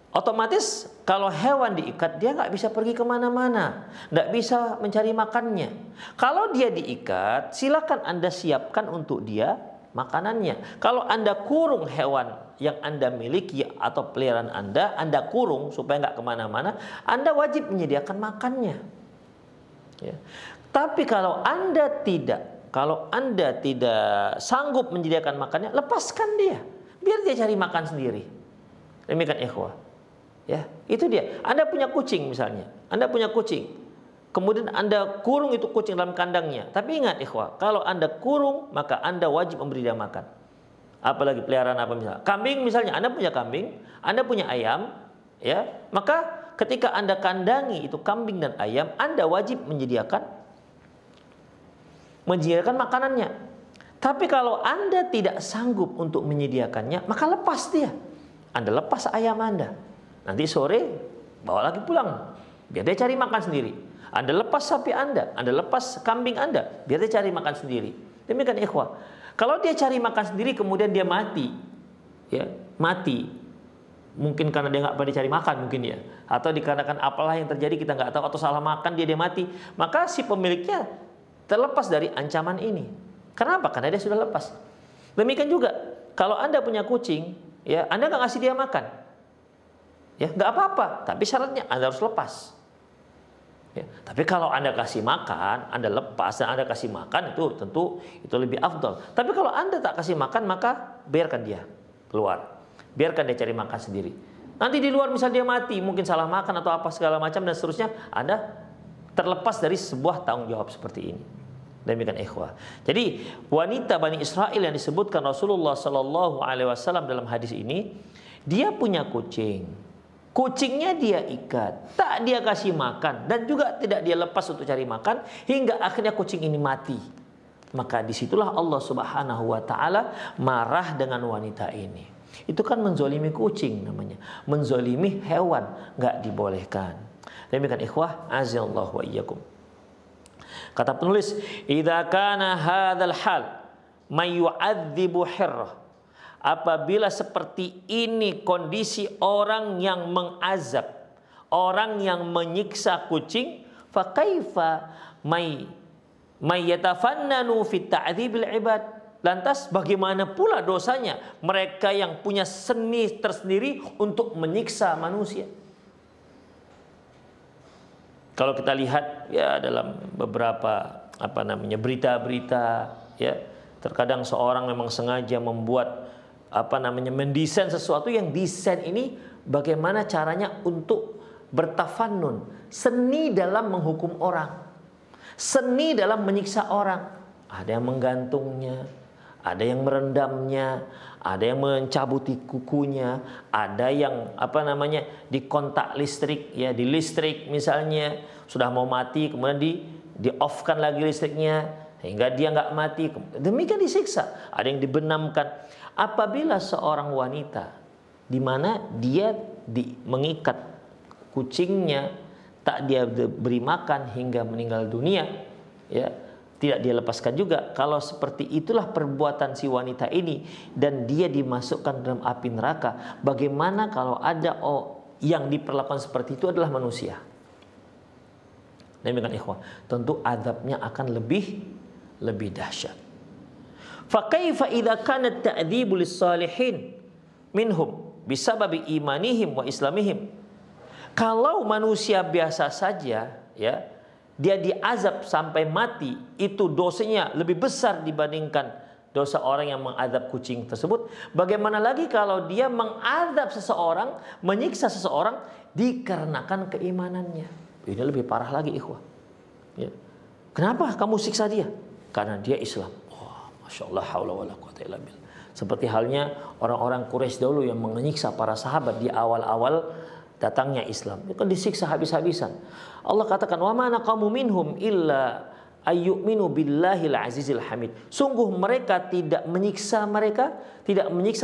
Otomatis kalau hewan diikat, dia nggak bisa pergi kemana-mana, nggak bisa mencari makannya. Kalau dia diikat, silakan Anda siapkan untuk dia makanannya. Kalau Anda kurung hewan yang Anda miliki atau peliharaan Anda kurung supaya nggak kemana-mana, Anda wajib menyediakan makannya. Ya. Tapi kalau Anda tidak sanggup menyediakan makannya, lepaskan dia, biar dia cari makan sendiri. Demikian ikhwah. Ya, itu dia. Anda punya kucing misalnya, kemudian Anda kurung itu kucing dalam kandangnya. Tapi ingat ikhwah, kalau Anda kurung, maka Anda wajib memberi dia makan. Apalagi peliharaan apa misalnya. Kambing misalnya, Anda punya kambing, Anda punya ayam, ya. Maka ketika Anda kandangi itu kambing dan ayam, Anda wajib menyediakan makanannya. Tapi kalau Anda tidak sanggup untuk menyediakannya, maka lepas dia. Anda lepas ayam Anda. Nanti sore bawa lagi pulang, biar dia cari makan sendiri. Anda lepas sapi Anda lepas kambing Anda, biar dia cari makan sendiri. Demikian ikhwah. Kalau dia cari makan sendiri kemudian dia mati, ya mati, mungkin karena dia nggak pernah dicari makan mungkin ya, atau dikarenakan apalah yang terjadi kita nggak tahu, atau salah makan dia mati, maka si pemiliknya terlepas dari ancaman ini. Kenapa? Karena dia sudah lepas. Demikian juga kalau Anda punya kucing, ya Anda nggak ngasih dia makan. Ya, nggak apa-apa, tapi syaratnya Anda harus lepas. Ya, tapi kalau Anda kasih makan, Anda lepas dan Anda kasih makan, itu tentu itu lebih afdal. Tapi kalau Anda tak kasih makan, maka biarkan dia keluar. Biarkan dia cari makan sendiri. Nanti di luar misalnya dia mati, mungkin salah makan atau apa segala macam dan seterusnya, Anda terlepas dari sebuah tanggung jawab seperti ini. Demikian ikhwah. Jadi wanita Bani Israel yang disebutkan Rasulullah Shallallahu Alaihi Wasallam dalam hadis ini, dia punya kucing. Kucingnya dia ikat, tak dia kasih makan, dan juga tidak dia lepas untuk cari makan, hingga akhirnya kucing ini mati. Maka disitulah Allah Subhanahu Wa Taala marah dengan wanita ini. Itu kan menzolimi kucing namanya, menzolimi hewan, nggak dibolehkan. Demikian ikhwah, azallahu wa iyyakum. Kata penulis, idza kana hadzal hal may yu'adzibu hirrah. Apabila seperti ini kondisi orang yang mengazab, orang yang menyiksa kucing, fa kaifa may yatafannanu fi ta'dzibil ibad. Lantas bagaimana pula dosanya mereka yang punya seni tersendiri untuk menyiksa manusia? Kalau kita lihat ya dalam beberapa berita-berita, ya terkadang seorang memang sengaja membuat mendesain sesuatu yang desain ini bagaimana caranya untuk bertafannun, seni dalam menghukum orang, seni dalam menyiksa orang. Ada yang menggantungnya, ada yang merendamnya, ada yang mencabuti kukunya, ada yang dikontak listrik, ya di listrik misalnya sudah mau mati kemudian di off-kan lagi listriknya sehingga dia nggak mati, demikian disiksa. Ada yang dibenamkan. Apabila seorang wanita di mana dia mengikat kucingnya, tak dia beri makan hingga meninggal dunia, ya tidak dia lepaskan juga. Kalau seperti itulah perbuatan si wanita ini dan dia dimasukkan dalam api neraka, bagaimana kalau ada yang diperlakukan seperti itu adalah manusia? Demikian ikhwan, tentu azabnya akan lebih dahsyat. Fa kaifa idza kana at-ta'dzibu lis-salihin minhum bisababi imanihim wa islamihim. Kalau manusia biasa saja, ya, dia diazab sampai mati, itu dosanya lebih besar dibandingkan dosa orang yang mengazab kucing tersebut. Bagaimana lagi kalau dia mengazab seseorang, menyiksa seseorang dikarenakan keimanannya? Ini lebih parah lagi ikhwah. Ya. Kenapa kamu siksa dia? Karena dia Islam. Masya Allah, haula wala quwata illa billah. Seperti halnya orang-orang Quraisy dahulu yang menyiksa para sahabat di awal-awal datangnya Islam. Itu kan disiksa habis-habisan. Allah katakan, wa ma naqamu minhum illa ayyuminu billahil azizil hamid. Sungguh mereka tidak menyiksa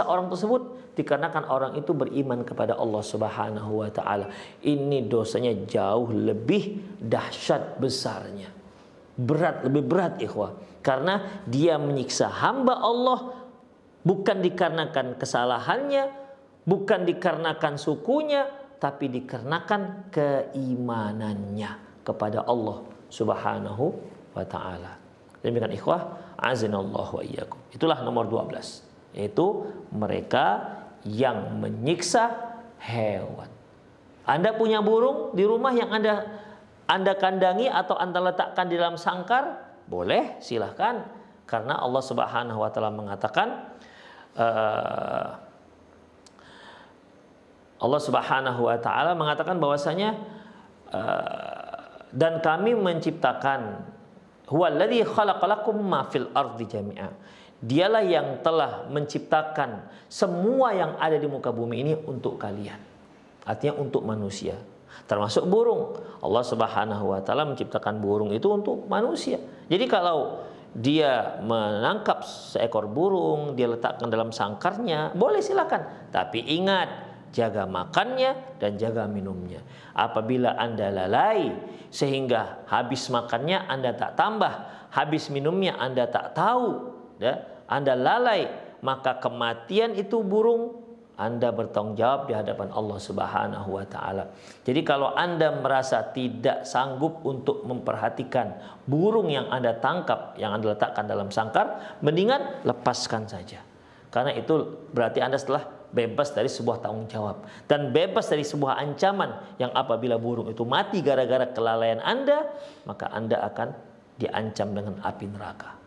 orang tersebut dikarenakan orang itu beriman kepada Allah Subhanahu wa taala. Ini dosanya jauh lebih dahsyat besarnya. Lebih berat ikhwah. Karena dia menyiksa hamba Allah bukan dikarenakan kesalahannya, bukan dikarenakan sukunya, tapi dikarenakan keimanannya kepada Allah Subhanahu wa taala. Demikian ikhwah, Azanallahu wa iyyakum. Itulah nomor 12, yaitu mereka yang menyiksa hewan. Anda punya burung di rumah yang Anda kandangi atau Anda letakkan di dalam sangkar, boleh, silahkan. Karena Allah Subhanahu wa taala mengatakan, Allah Subhanahu wa taala mengatakan bahwasanya dan kami menciptakan, huwallazi khalaqalakum ma fil ardi jami'a. Dialah yang telah menciptakan semua yang ada di muka bumi ini untuk kalian. Artinya untuk manusia. Termasuk burung. Allah Subhanahu wa taala menciptakan burung itu untuk manusia. Jadi kalau dia menangkap seekor burung, dia letakkan dalam sangkarnya, boleh silakan. Tapi ingat, jaga makannya dan jaga minumnya. Apabila Anda lalai sehingga habis makannya Anda tak tambah, habis minumnya Anda tak tahu, ya, Anda lalai, maka kematian itu burung, Anda bertanggung jawab di hadapan Allah Subhanahu wa taala. Jadi kalau Anda merasa tidak sanggup untuk memperhatikan burung yang Anda tangkap, yang Anda letakkan dalam sangkar, mendingan lepaskan saja. Karena itu berarti Anda setelah bebas dari sebuah tanggung jawab dan bebas dari sebuah ancaman yang apabila burung itu mati gara-gara kelalaian Anda, maka Anda akan diancam dengan api neraka.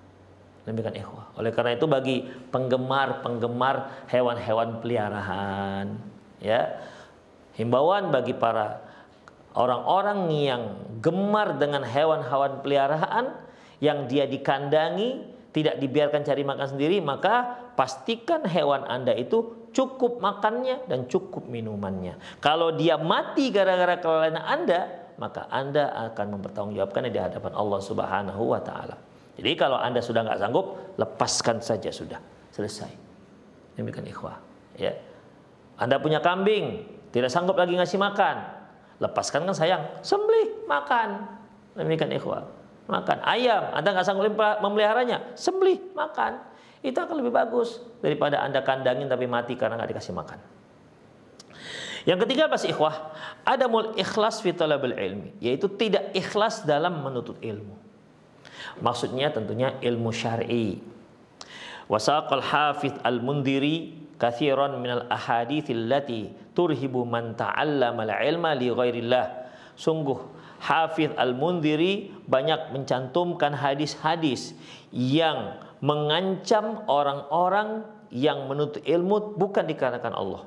Demikian ikhwah. Oleh karena itu bagi penggemar hewan-hewan peliharaan, ya, himbauan bagi para orang-orang yang gemar dengan hewan-hewan peliharaan yang dia dikandangi, tidak dibiarkan cari makan sendiri, maka pastikan hewan Anda itu cukup makannya dan cukup minumannya. Kalau dia mati gara-gara kelalaian Anda, maka Anda akan mempertanggungjawabkannya di hadapan Allah Subhanahu wa taala. Jadi kalau Anda sudah nggak sanggup, lepaskan saja, sudah selesai. Demikian ikhwah, ya. Anda punya kambing, tidak sanggup lagi ngasih makan, lepaskan, kan sayang, sembelih, makan. Demikian ikhwah. Makan ayam, Anda nggak sanggup memeliharanya, sembelih, makan. Itu akan lebih bagus daripada Anda kandangin tapi mati karena nggak dikasih makan. Yang ketiga pas ikhwah, adamul ikhlas fi talabil ilmi, yaitu tidak ikhlas dalam menuntut ilmu. Maksudnya tentunya ilmu syar'i. Wasaqal Hafidz Al-Mundhiri katsiran minal ahaditsil lati turhibu man ta'allama al-ilma li ghairillah. Sungguh Hafidz Al-Mundhiri banyak mencantumkan hadis-hadis yang mengancam orang-orang yang menuntut ilmu bukan dikarenakan Allah.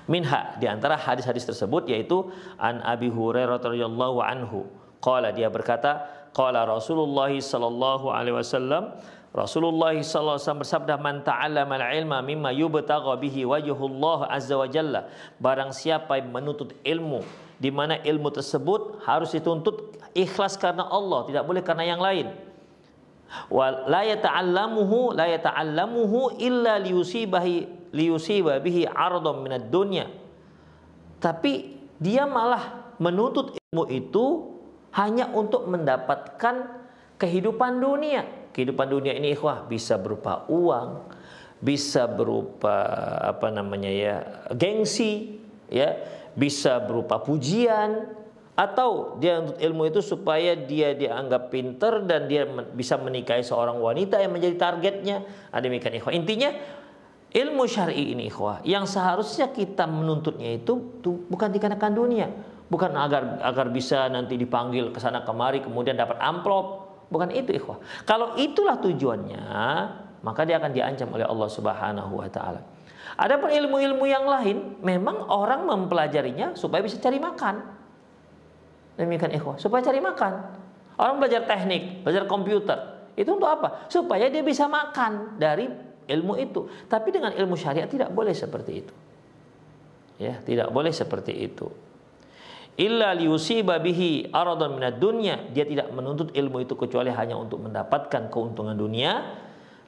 Minha, di antara hadis-hadis tersebut yaitu an Abi Hurairah radhiyallahu anhu, qala, dia berkata, qala Rasulullah sallallahu alaihi wasallam, Rasulullah sallallahu alaihi wasallam bersabda, man ta'allama al-ilma mimma yubtagha bihi wajhullah azza wa jalla, barang siapa yang menuntut ilmu di mana ilmu tersebut harus dituntut ikhlas karena Allah, tidak boleh karena yang lain. Wa la yata'allamuhu illa liyusiba bihi 'aradan minad dunya. Tapi dia malah menuntut ilmu itu hanya untuk mendapatkan kehidupan dunia. Kehidupan dunia ini ikhwah bisa berupa uang, bisa berupa gengsi, ya, bisa berupa pujian, atau dia untuk ilmu itu supaya dia dianggap pinter dan dia bisa menikahi seorang wanita yang menjadi targetnya. Demikian ikhwah. Intinya ilmu syar'i ini ikhwah, yang seharusnya kita menuntutnya itu bukan dikarenakan dunia, bukan agar bisa nanti dipanggil ke sana kemari kemudian dapat amplop, bukan itu ikhwah. Kalau itulah tujuannya, maka dia akan diancam oleh Allah Subhanahu wa taala. Adapun ilmu-ilmu yang lain memang orang mempelajarinya supaya bisa cari makan. Demikian ikhwah, supaya cari makan. Orang belajar teknik, belajar komputer, itu untuk apa? Supaya dia bisa makan dari ilmu itu. Tapi dengan ilmu syariat tidak boleh seperti itu. Ya, tidak boleh seperti itu. Illa liyusiba bihi aradan minad dunya, dia tidak menuntut ilmu itu kecuali hanya untuk mendapatkan keuntungan dunia.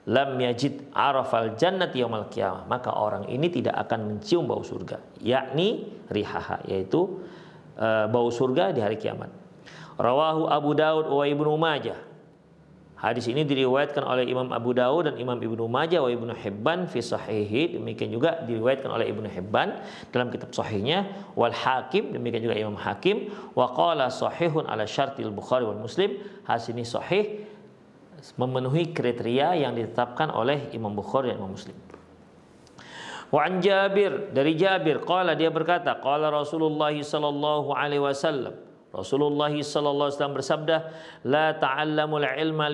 Lam yajid arafal jannati yaumal qiyamah, maka orang ini tidak akan mencium bau surga, yakni rihaha, yaitu bau surga di hari kiamat. Rawahu Abu Daud wa Ibnu Majah. Hadis ini diriwayatkan oleh Imam Abu Daud dan Imam Ibnu Majah wa Ibnu Hibban fi sahihi, demikian juga diriwayatkan oleh Ibnu Hibban dalam kitab sahihnya, wal Hakim, demikian juga Imam Hakim, wa qala sahihun ala syartil Bukhari wal Muslim. Hadis ini sahih memenuhi kriteria yang ditetapkan oleh Imam Bukhari dan Imam Muslim. Wa an Jabir, dari Jabir, qala, dia berkata, qala Rasulullah sallallahu alaihi wasallam, Rasulullah sallallahu alaihi wasallam bersabda, la ta'allamul ilma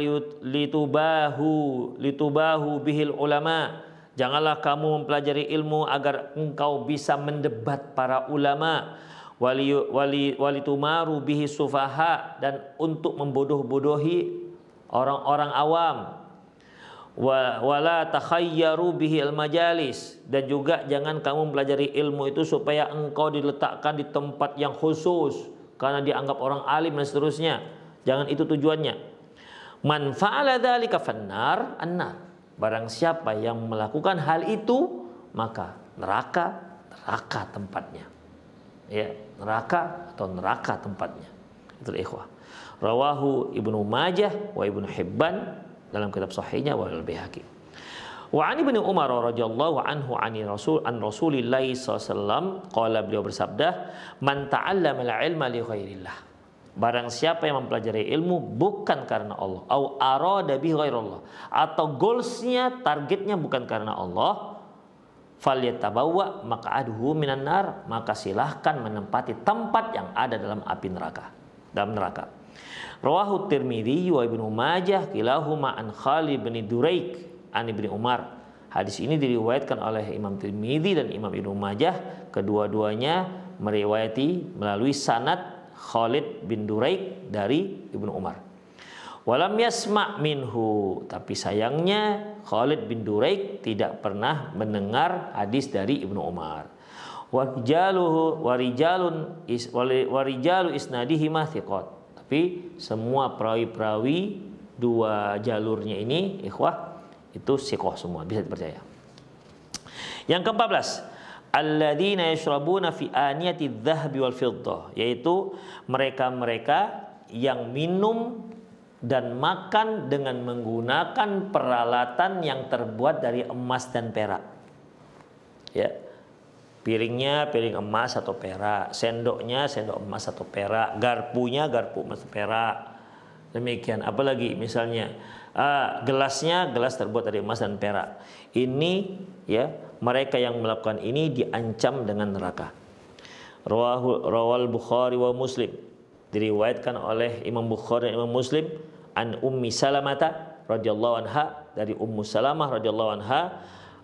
litubahu bihil ulama. Janganlah kamu mempelajari ilmu agar engkau bisa mendebat para ulama, walitumaru bihi sufaha, dan untuk membodoh-bodohi orang-orang awam, wala takhayyaru bihil majalis, dan juga jangan kamu mempelajari ilmu itu supaya engkau diletakkan di tempat yang khusus karena dianggap orang alim dan seterusnya. Jangan itu tujuannya. Man fa'ala dzalika fannar annar. Barang siapa yang melakukan hal itu, maka neraka tempatnya. Ya, neraka tempatnya. Itu ikhwah. Rawahu Ibnu Majah wa Ibnu Hibban dalam kitab sahihnya wa al-Baihaqi. Wa an Ibnu Umar radhiyallahu anhu an Rasulillah sallallahu alaihi wasallam qala, beliau bersabda, man ta'allama al-ilma li ghairillah. Barang siapa yang mempelajari ilmu bukan karena Allah, au arada bi ghairallah, atau goalsnya, targetnya bukan karena Allah, falyatabawwa maq'aduhu minan nar, maka silahkan menempati tempat yang ada dalam api neraka, dalam neraka. Rawahu Tirmidzi wa Ibnu Majah kilahuma an Khalid bin Duraik an Ibnu Umar. Hadis ini diriwayatkan oleh Imam Tirmidzi dan Imam Ibnu Majah, kedua-duanya meriwayati melalui sanad Khalid bin Duraik dari Ibnu Umar. Walam yasma' minhu, tapi sayangnya Khalid bin Duraik tidak pernah mendengar hadis dari Ibnu Umar. Warijalu isnadihima thiqat. Tapi semua perawi-perawi dua jalurnya ini, ikhwah, itu thiqah semua, bisa dipercaya. Yang ke-14, alladzina yashrabuna fi aniyati adh-dhahabi wal fiddah, yaitu mereka-mereka yang minum dan makan dengan menggunakan peralatan yang terbuat dari emas dan perak. Ya. Piringnya piring emas atau perak, sendoknya sendok emas atau perak, garpunya garpu emas atau perak. Demikian, apalagi misalnya gelasnya gelas terbuat dari emas dan perak. Ini ya, mereka yang melakukan ini diancam dengan neraka. Rawal Bukhari wa Muslim, diriwayatkan oleh Imam Bukhari dan Imam Muslim, an Ummi Salamah radhiyallahu anha, dari Ummu Salamah radhiyallahu anha,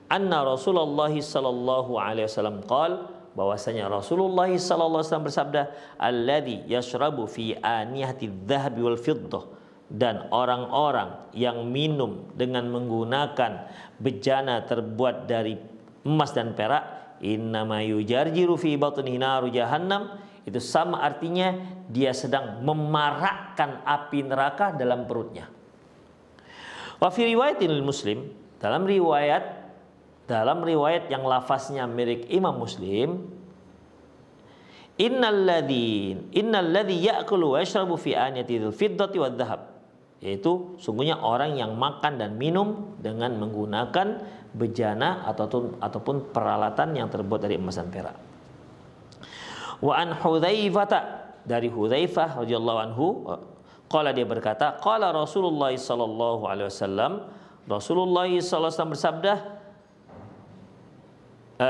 anna Rasulullah sallallahu alaihi wasallam qala, bahwasanya Rasulullah sallallahu alaihi wasallam bersabda, alladzi yashrabu fi aniyati adh-dhahabi wal fiddah, dan orang-orang yang minum dengan menggunakan bejana terbuat dari emas dan perak, innama yujarjiru fi batnihi naru jahannam, itu sama artinya dia sedang memarakkan api neraka dalam perutnya. Wa fi riwayatin Muslim, dalam riwayat yang lafaznya milik Imam Muslim, innalladzi ya'kulu wa yashrabu fi aniyati dzil-fiddati wadh-dhahab, yaitu sungguhnya orang yang makan dan minum dengan menggunakan bejana ataupun peralatan yang terbuat dari emas dan perak. Wa an Hudzaifah, dari Hudzaifah radhiyallahu anhu, qala, dia berkata, qala Rasulullah sallallahu alaihi wasallam, Rasulullah sallallahu alaihi wasallam bersabda,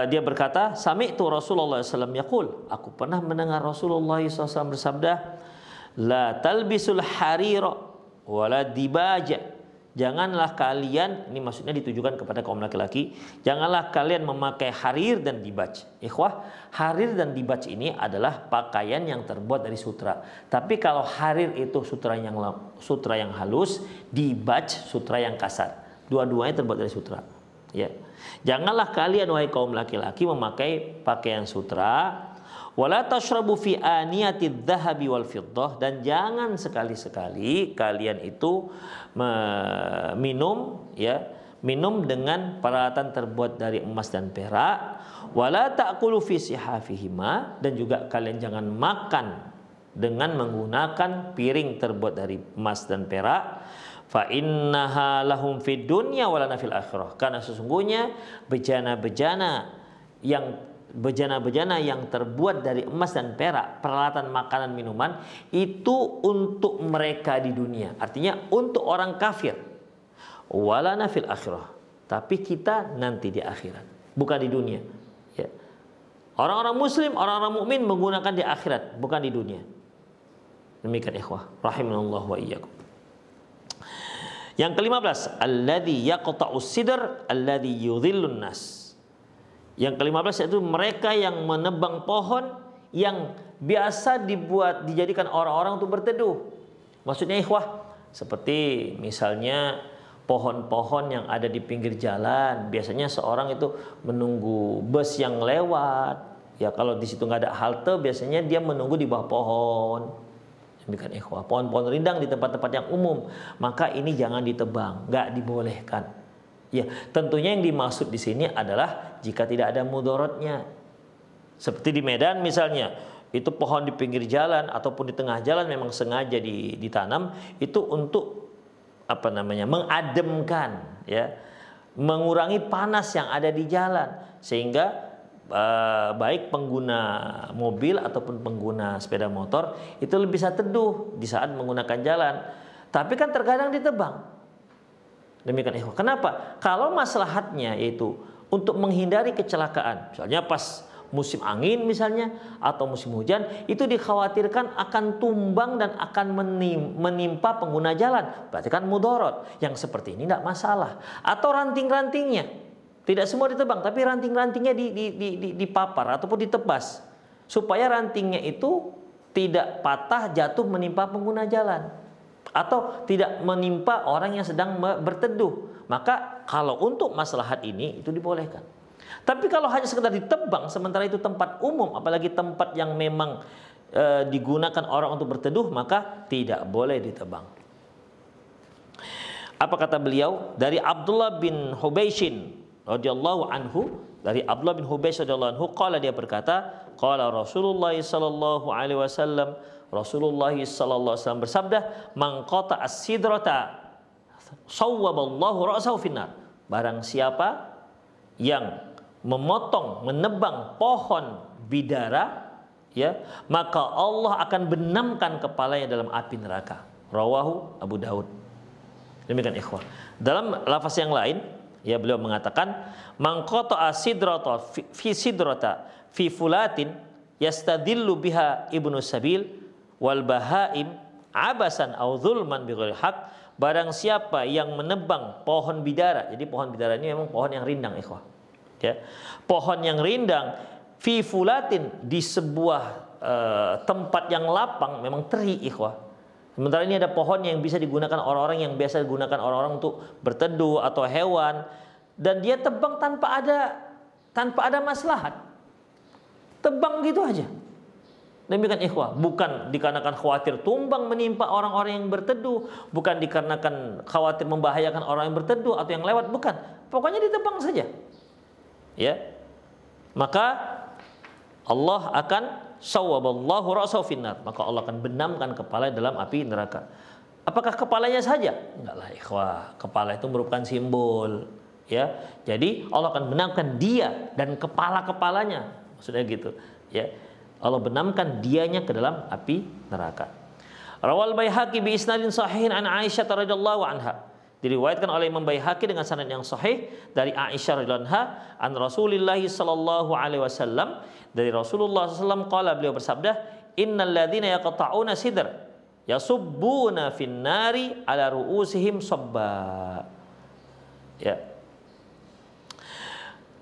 dia berkata, sami'tu Rasulullah sallallahu alaihi wasallam yaqul, aku pernah mendengar Rasulullah sallallahu alaihi wasallam bersabda, la talbisul harira wala dibaja, janganlah kalian, ini maksudnya ditujukan kepada kaum laki-laki, janganlah kalian memakai harir dan dibaj. Ikhwah, harir dan dibaj ini adalah pakaian yang terbuat dari sutra. Tapi kalau harir itu sutra yang halus, dibaj sutra yang kasar. Dua-duanya terbuat dari sutra. Ya. Janganlah kalian wahai kaum laki-laki memakai pakaian sutra. Wala tashrabu fi aniyati adh-dhahabi wal fiddah, dan jangan sekali-sekali kalian itu minum dengan peralatan terbuat dari emas dan perak. Wala ta'kulu fi sihafihima, dan juga kalian jangan makan dengan menggunakan piring terbuat dari emas dan perak. Fa innaha lahum fid dunya wa lana fil akhirah, karena sesungguhnya bejana-bejana yang bejana-bejana yang terbuat dari emas dan perak, peralatan makanan minuman, itu untuk mereka di dunia. Artinya untuk orang kafir. Walana fil akhirah. Tapi kita nanti di akhirat, bukan di dunia. Ya. Orang-orang muslim, orang-orang mukmin menggunakan di akhirat, bukan di dunia. Demikian ikhwah, rahimanallah wa iyyakum. Yang ke-15, alladzi yaqta'us sidr alladzi yudhillun nas. Yang ke-15 yaitu mereka yang menebang pohon yang biasa dijadikan orang-orang untuk berteduh. Maksudnya ikhwah, seperti misalnya pohon-pohon yang ada di pinggir jalan. Biasanya seorang itu menunggu bus yang lewat. Ya kalau di situ nggak ada halte, biasanya dia menunggu di bawah pohon. Demikian ikhwah, pohon-pohon rindang di tempat-tempat yang umum, maka ini jangan ditebang, nggak dibolehkan. Ya, tentunya yang dimaksud di sini adalah jika tidak ada mudaratnya. Seperti di Medan misalnya, itu pohon di pinggir jalan ataupun di tengah jalan memang sengaja ditanam itu untuk mengademkan, ya, mengurangi panas yang ada di jalan, sehingga baik pengguna mobil ataupun pengguna sepeda motor itu lebih bisa teduh di saat menggunakan jalan. Tapi kan terkadang ditebang. Demikian ikhwah. Kenapa? Kalau maslahatnya yaitu untuk menghindari kecelakaan, misalnya pas musim angin misalnya atau musim hujan, itu dikhawatirkan akan tumbang dan akan menimpa pengguna jalan. Berarti kan mudarat. Yang seperti ini tidak masalah. Atau ranting-rantingnya, tidak semua ditebang, tapi ranting-rantingnya dipapar ataupun ditebas supaya rantingnya itu tidak patah jatuh menimpa pengguna jalan atau tidak menimpa orang yang sedang berteduh. Maka kalau untuk maslahat ini itu dibolehkan. Tapi kalau hanya sekedar ditebang, sementara itu tempat umum, apalagi tempat yang memang digunakan orang untuk berteduh, maka tidak boleh ditebang. Apa kata beliau? Dari Abdullah bin Hubaishin radhiyallahu anhu, dari Abdullah bin Hubaishin radhiyallahu anhu, qala, dia berkata, qala Rasulullah sallallahu alaihi wasallam, Rasulullah sallallahu alaihi wasallam bersabda, man qata as-sidrata sawwaballahu ra'sahu finnar. Barang siapa yang memotong, menebang pohon bidara, ya, maka Allah akan benamkan kepalanya dalam api neraka. Rawahu Abu Daud. Demikian ikhwah. Dalam lafaz yang lain, ya, beliau mengatakan, man qata'a sidrata fi sidrata fi fulatin yastadillu biha ibnu sabil wal bahaim abasan au zulman bighairi haq. Barang siapa yang menebang pohon bidara, jadi pohon bidara ini memang pohon yang rindang ikhwah, ya, pohon yang rindang fi fulatin, di sebuah tempat yang lapang, memang terik ikhwah. Sementara ini ada pohon yang bisa digunakan orang-orang yang biasa digunakan orang-orang untuk berteduh atau hewan, dan dia tebang tanpa ada maslahat, tebang gitu aja. Demikian ikhwah, bukan dikarenakan khawatir tumbang menimpa orang-orang yang berteduh, bukan dikarenakan khawatir membahayakan orang yang berteduh atau yang lewat, bukan. Pokoknya ditebang saja. Ya. Maka Allah akan sawwaballahu ra'sahu finnar, maka Allah akan benamkan kepala dalam api neraka. Apakah kepalanya saja? Enggaklah ikhwah, kepala itu merupakan simbol, ya. Jadi Allah akan benamkan dia dan kepala-kepalanya. Maksudnya gitu, ya. Allah benamkan dianya ke dalam api neraka. Rawal Baihaqi bi isnadin sahihin an Aisyah radhiyallahu anha. Diriwayatkan oleh Imam Baihaqi dengan sanad yang sahih dari Aisyah radhiyallahu anha, an Rasulillah sallallahu alaihi wasallam, dari Rasulullah sallallahu alaihi wasallam, qala, beliau bersabda, innal ladzina yaqta'una sidr yasubbuna fin nari ala ru'usihim sabba. Ya.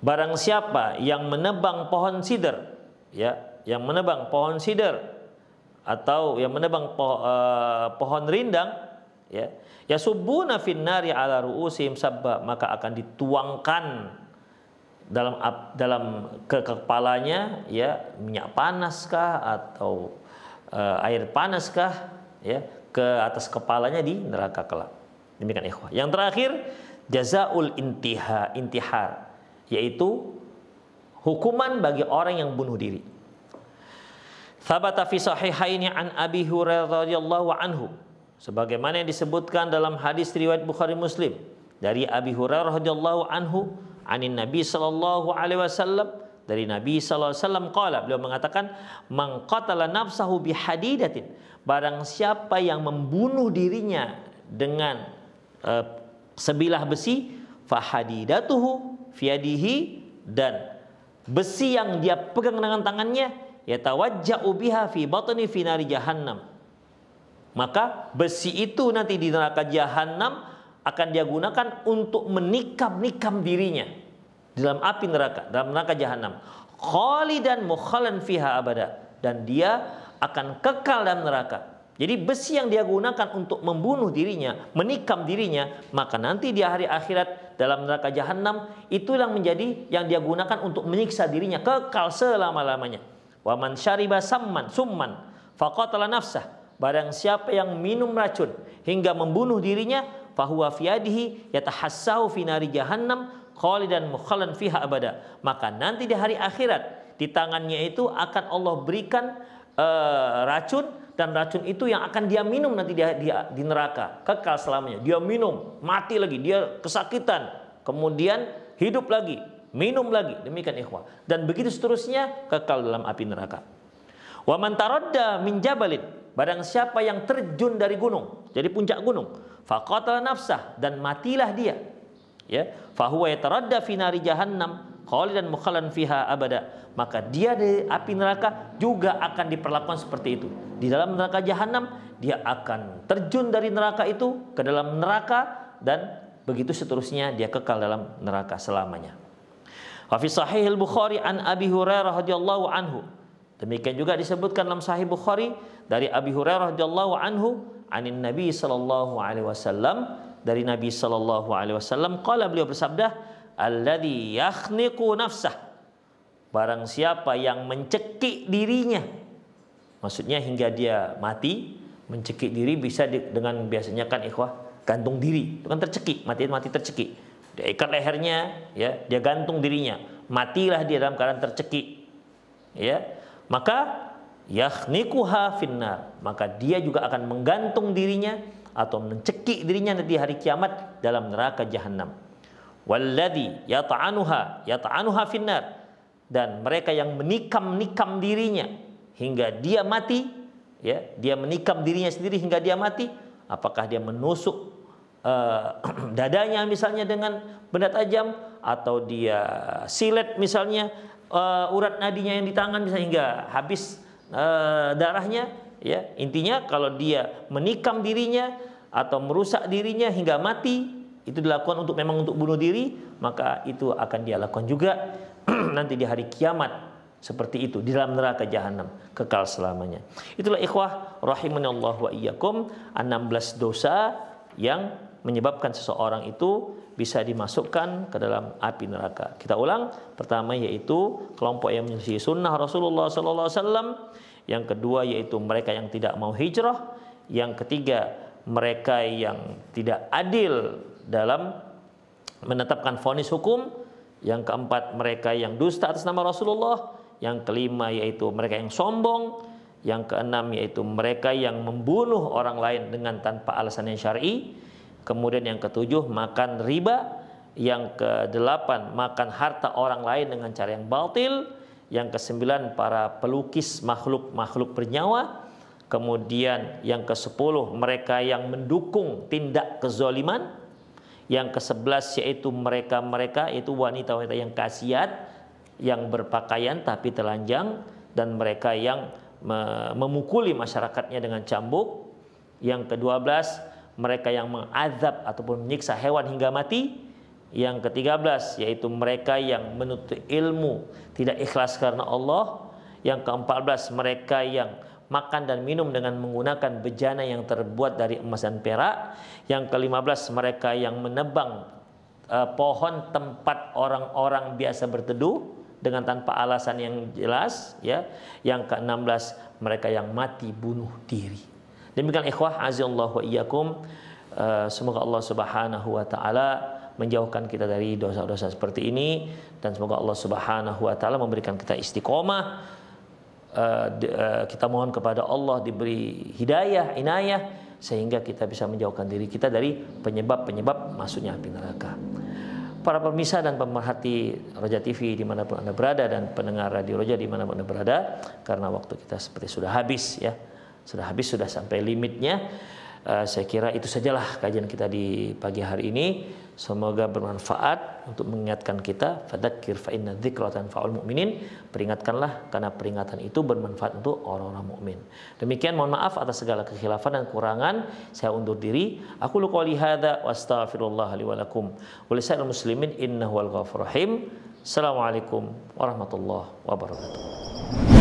Barang siapa yang menebang pohon sidr, ya, yang menebang pohon sidr atau yang menebang pohon rindang, ya, yasubbuna finnari ala ru'usihim sabba, maka akan dituangkan dalam ke kepalanya, ya, minyak panaskah atau air panaskah, ya, ke atas kepalanya di neraka kelak. Demikian ikhwah. Yang terakhir, jazaul intihar, yaitu hukuman bagi orang yang bunuh diri. Thabata fi sahihaini an Abi Hurairah radhiyallahu anhu, sebagaimana yang disebutkan dalam hadis riwayat Bukhari Muslim dari Abi Hurairah radhiyallahu anhu, anin Nabi sallallahu alaihi wasallam, dari Nabi sallallahu alaihi wasallam qala, beliau mengatakan, man qatala nafsahu bihadidatin, barang siapa yang membunuh dirinya dengan sebilah besi, fahadidatuhu fiyadihi, dan besi yang dia pegang dengan tangannya, yatawajja'u biha fi batni fi nari jahannam, maka besi itu nanti di neraka jahanam akan dia gunakan untuk menikam-nikam dirinya di dalam api neraka, dalam neraka jahanam, khalidan mukhallan fiha abada, dan dia akan kekal dalam neraka. Jadi besi yang dia gunakan untuk membunuh dirinya, menikam dirinya, maka nanti di hari akhirat dalam neraka jahanam itu yang menjadi yang dia gunakan untuk menyiksa dirinya kekal selama-lamanya. Wa man syariba summan faqatala nafsah, barang siapa yang minum racun hingga membunuh dirinya, fahuwa fiyadihi yatahassahu fi nari jahannam khalidan mukhallan fiha abada, maka nanti di hari akhirat di tangannya itu akan Allah berikan racun, dan racun itu yang akan dia minum nanti di neraka kekal selamanya. Dia minum, mati lagi, dia kesakitan, kemudian hidup lagi, minum lagi, demikian ikhwah, dan begitu seterusnya kekal dalam api neraka. Wa man taradda min jabalin, barang siapa yang terjun dari gunung, dari puncak gunung, faqatala nafsah, dan matilah dia, ya, fahuwa yataradda fi nari jahannam khalidan mukhallan fiha abada, maka dia di api neraka juga akan diperlakukan seperti itu. Di dalam neraka jahanam dia akan terjun dari neraka itu ke dalam neraka, dan begitu seterusnya dia kekal dalam neraka selamanya. Wa fi sahih al-Bukhari an Abi Hurairah radhiyallahu anhu, demikian juga disebutkan dalam Sahih Bukhari dari Abi Hurairah radhiyallahu anhu, anin Nabi sallallahu alaihi wasallam, dari Nabi sallallahu alaihi wasallam, qala, beliau bersabda, alladzi yakhniqu nafsah, barang siapa yang mencekik dirinya, maksudnya hingga dia mati. Mencekik diri bisa dengan biasanya kan ikhwah gantung diri, itu kan tercekik, mati tercekik, dia ikat lehernya, ya, dia gantung dirinya, matilah dia dalam keadaan tercekik, ya, maka yakhniquha finnar, maka dia juga akan menggantung dirinya atau mencekik dirinya di hari kiamat dalam neraka jahanam. Walladzi yata'anuha finnar, dan mereka yang menikam-nikam dirinya hingga dia mati, ya, dia menikam dirinya sendiri hingga dia mati, apakah dia menusuk dadanya misalnya dengan benda tajam, atau dia silet misalnya urat nadinya yang di tangan bisa hingga habis darahnya, ya, intinya kalau dia menikam dirinya atau merusak dirinya hingga mati, itu dilakukan memang untuk bunuh diri, maka itu akan dia lakukan juga nanti di hari kiamat seperti itu di dalam neraka jahanam kekal selamanya. Itulah ikhwah rahimanallah wa iyyakum, 16 dosa yang menyebabkan seseorang itu bisa dimasukkan ke dalam api neraka. Kita ulang, pertama yaitu kelompok yang menyelisih sunnah Rasulullah sallallahu alaihi wasallam, yang kedua yaitu mereka yang tidak mau hijrah, yang ketiga mereka yang tidak adil dalam menetapkan vonis hukum, yang keempat mereka yang dusta atas nama Rasulullah, yang kelima yaitu mereka yang sombong, yang keenam yaitu mereka yang membunuh orang lain dengan tanpa alasan yang syar'i, kemudian yang ketujuh makan riba, yang kedelapan makan harta orang lain dengan cara yang batil, yang kesembilan para pelukis makhluk bernyawa, kemudian yang ke-10 mereka yang mendukung tindak kezaliman, yang ke-11 yaitu mereka yaitu wanita-wanita yang kasiat, yang berpakaian tapi telanjang, dan mereka yang memukuli masyarakatnya dengan cambuk, yang ke-12 mereka yang mengazab ataupun menyiksa hewan hingga mati, yang ke-13 yaitu mereka yang menuntut ilmu tidak ikhlas karena Allah, yang ke-14 mereka yang makan dan minum dengan menggunakan bejana yang terbuat dari emas dan perak, yang ke-15 mereka yang menebang pohon tempat orang-orang biasa berteduh dengan tanpa alasan yang jelas, ya, yang ke-16 mereka yang mati bunuh diri. Demikian ikhwah azallahu wa iyyakum, semoga Allah Subhanahu wa taala menjauhkan kita dari dosa-dosa seperti ini, dan semoga Allah Subhanahu wa taala memberikan kita istiqomah. Kita mohon kepada Allah diberi hidayah, inayah, sehingga kita bisa menjauhkan diri kita dari penyebab-penyebab masuknya api neraka. para pemirsa dan pemerhati Roja TV dimanapun Anda berada dan pendengar Radio Roja dimanapun Anda berada, karena waktu kita seperti sudah habis ya, sudah sampai limitnya. Saya kira itu sajalah kajian kita di pagi hari ini. Semoga bermanfaat untuk mengingatkan kita. Fadzakir fa inna dzikra tanfa'ul mu'minin. Peringatkanlah karena peringatan itu bermanfaat untuk orang-orang mukmin. Demikian, mohon maaf atas segala kekhilafan dan kekurangan. Saya undur diri. Aku lu qouli hadza wa astaghfirullah li wa lakum wa lisa'il muslimin innahu wal ghafurur rahim. Assalamualaikum warahmatullahi wabarakatuh.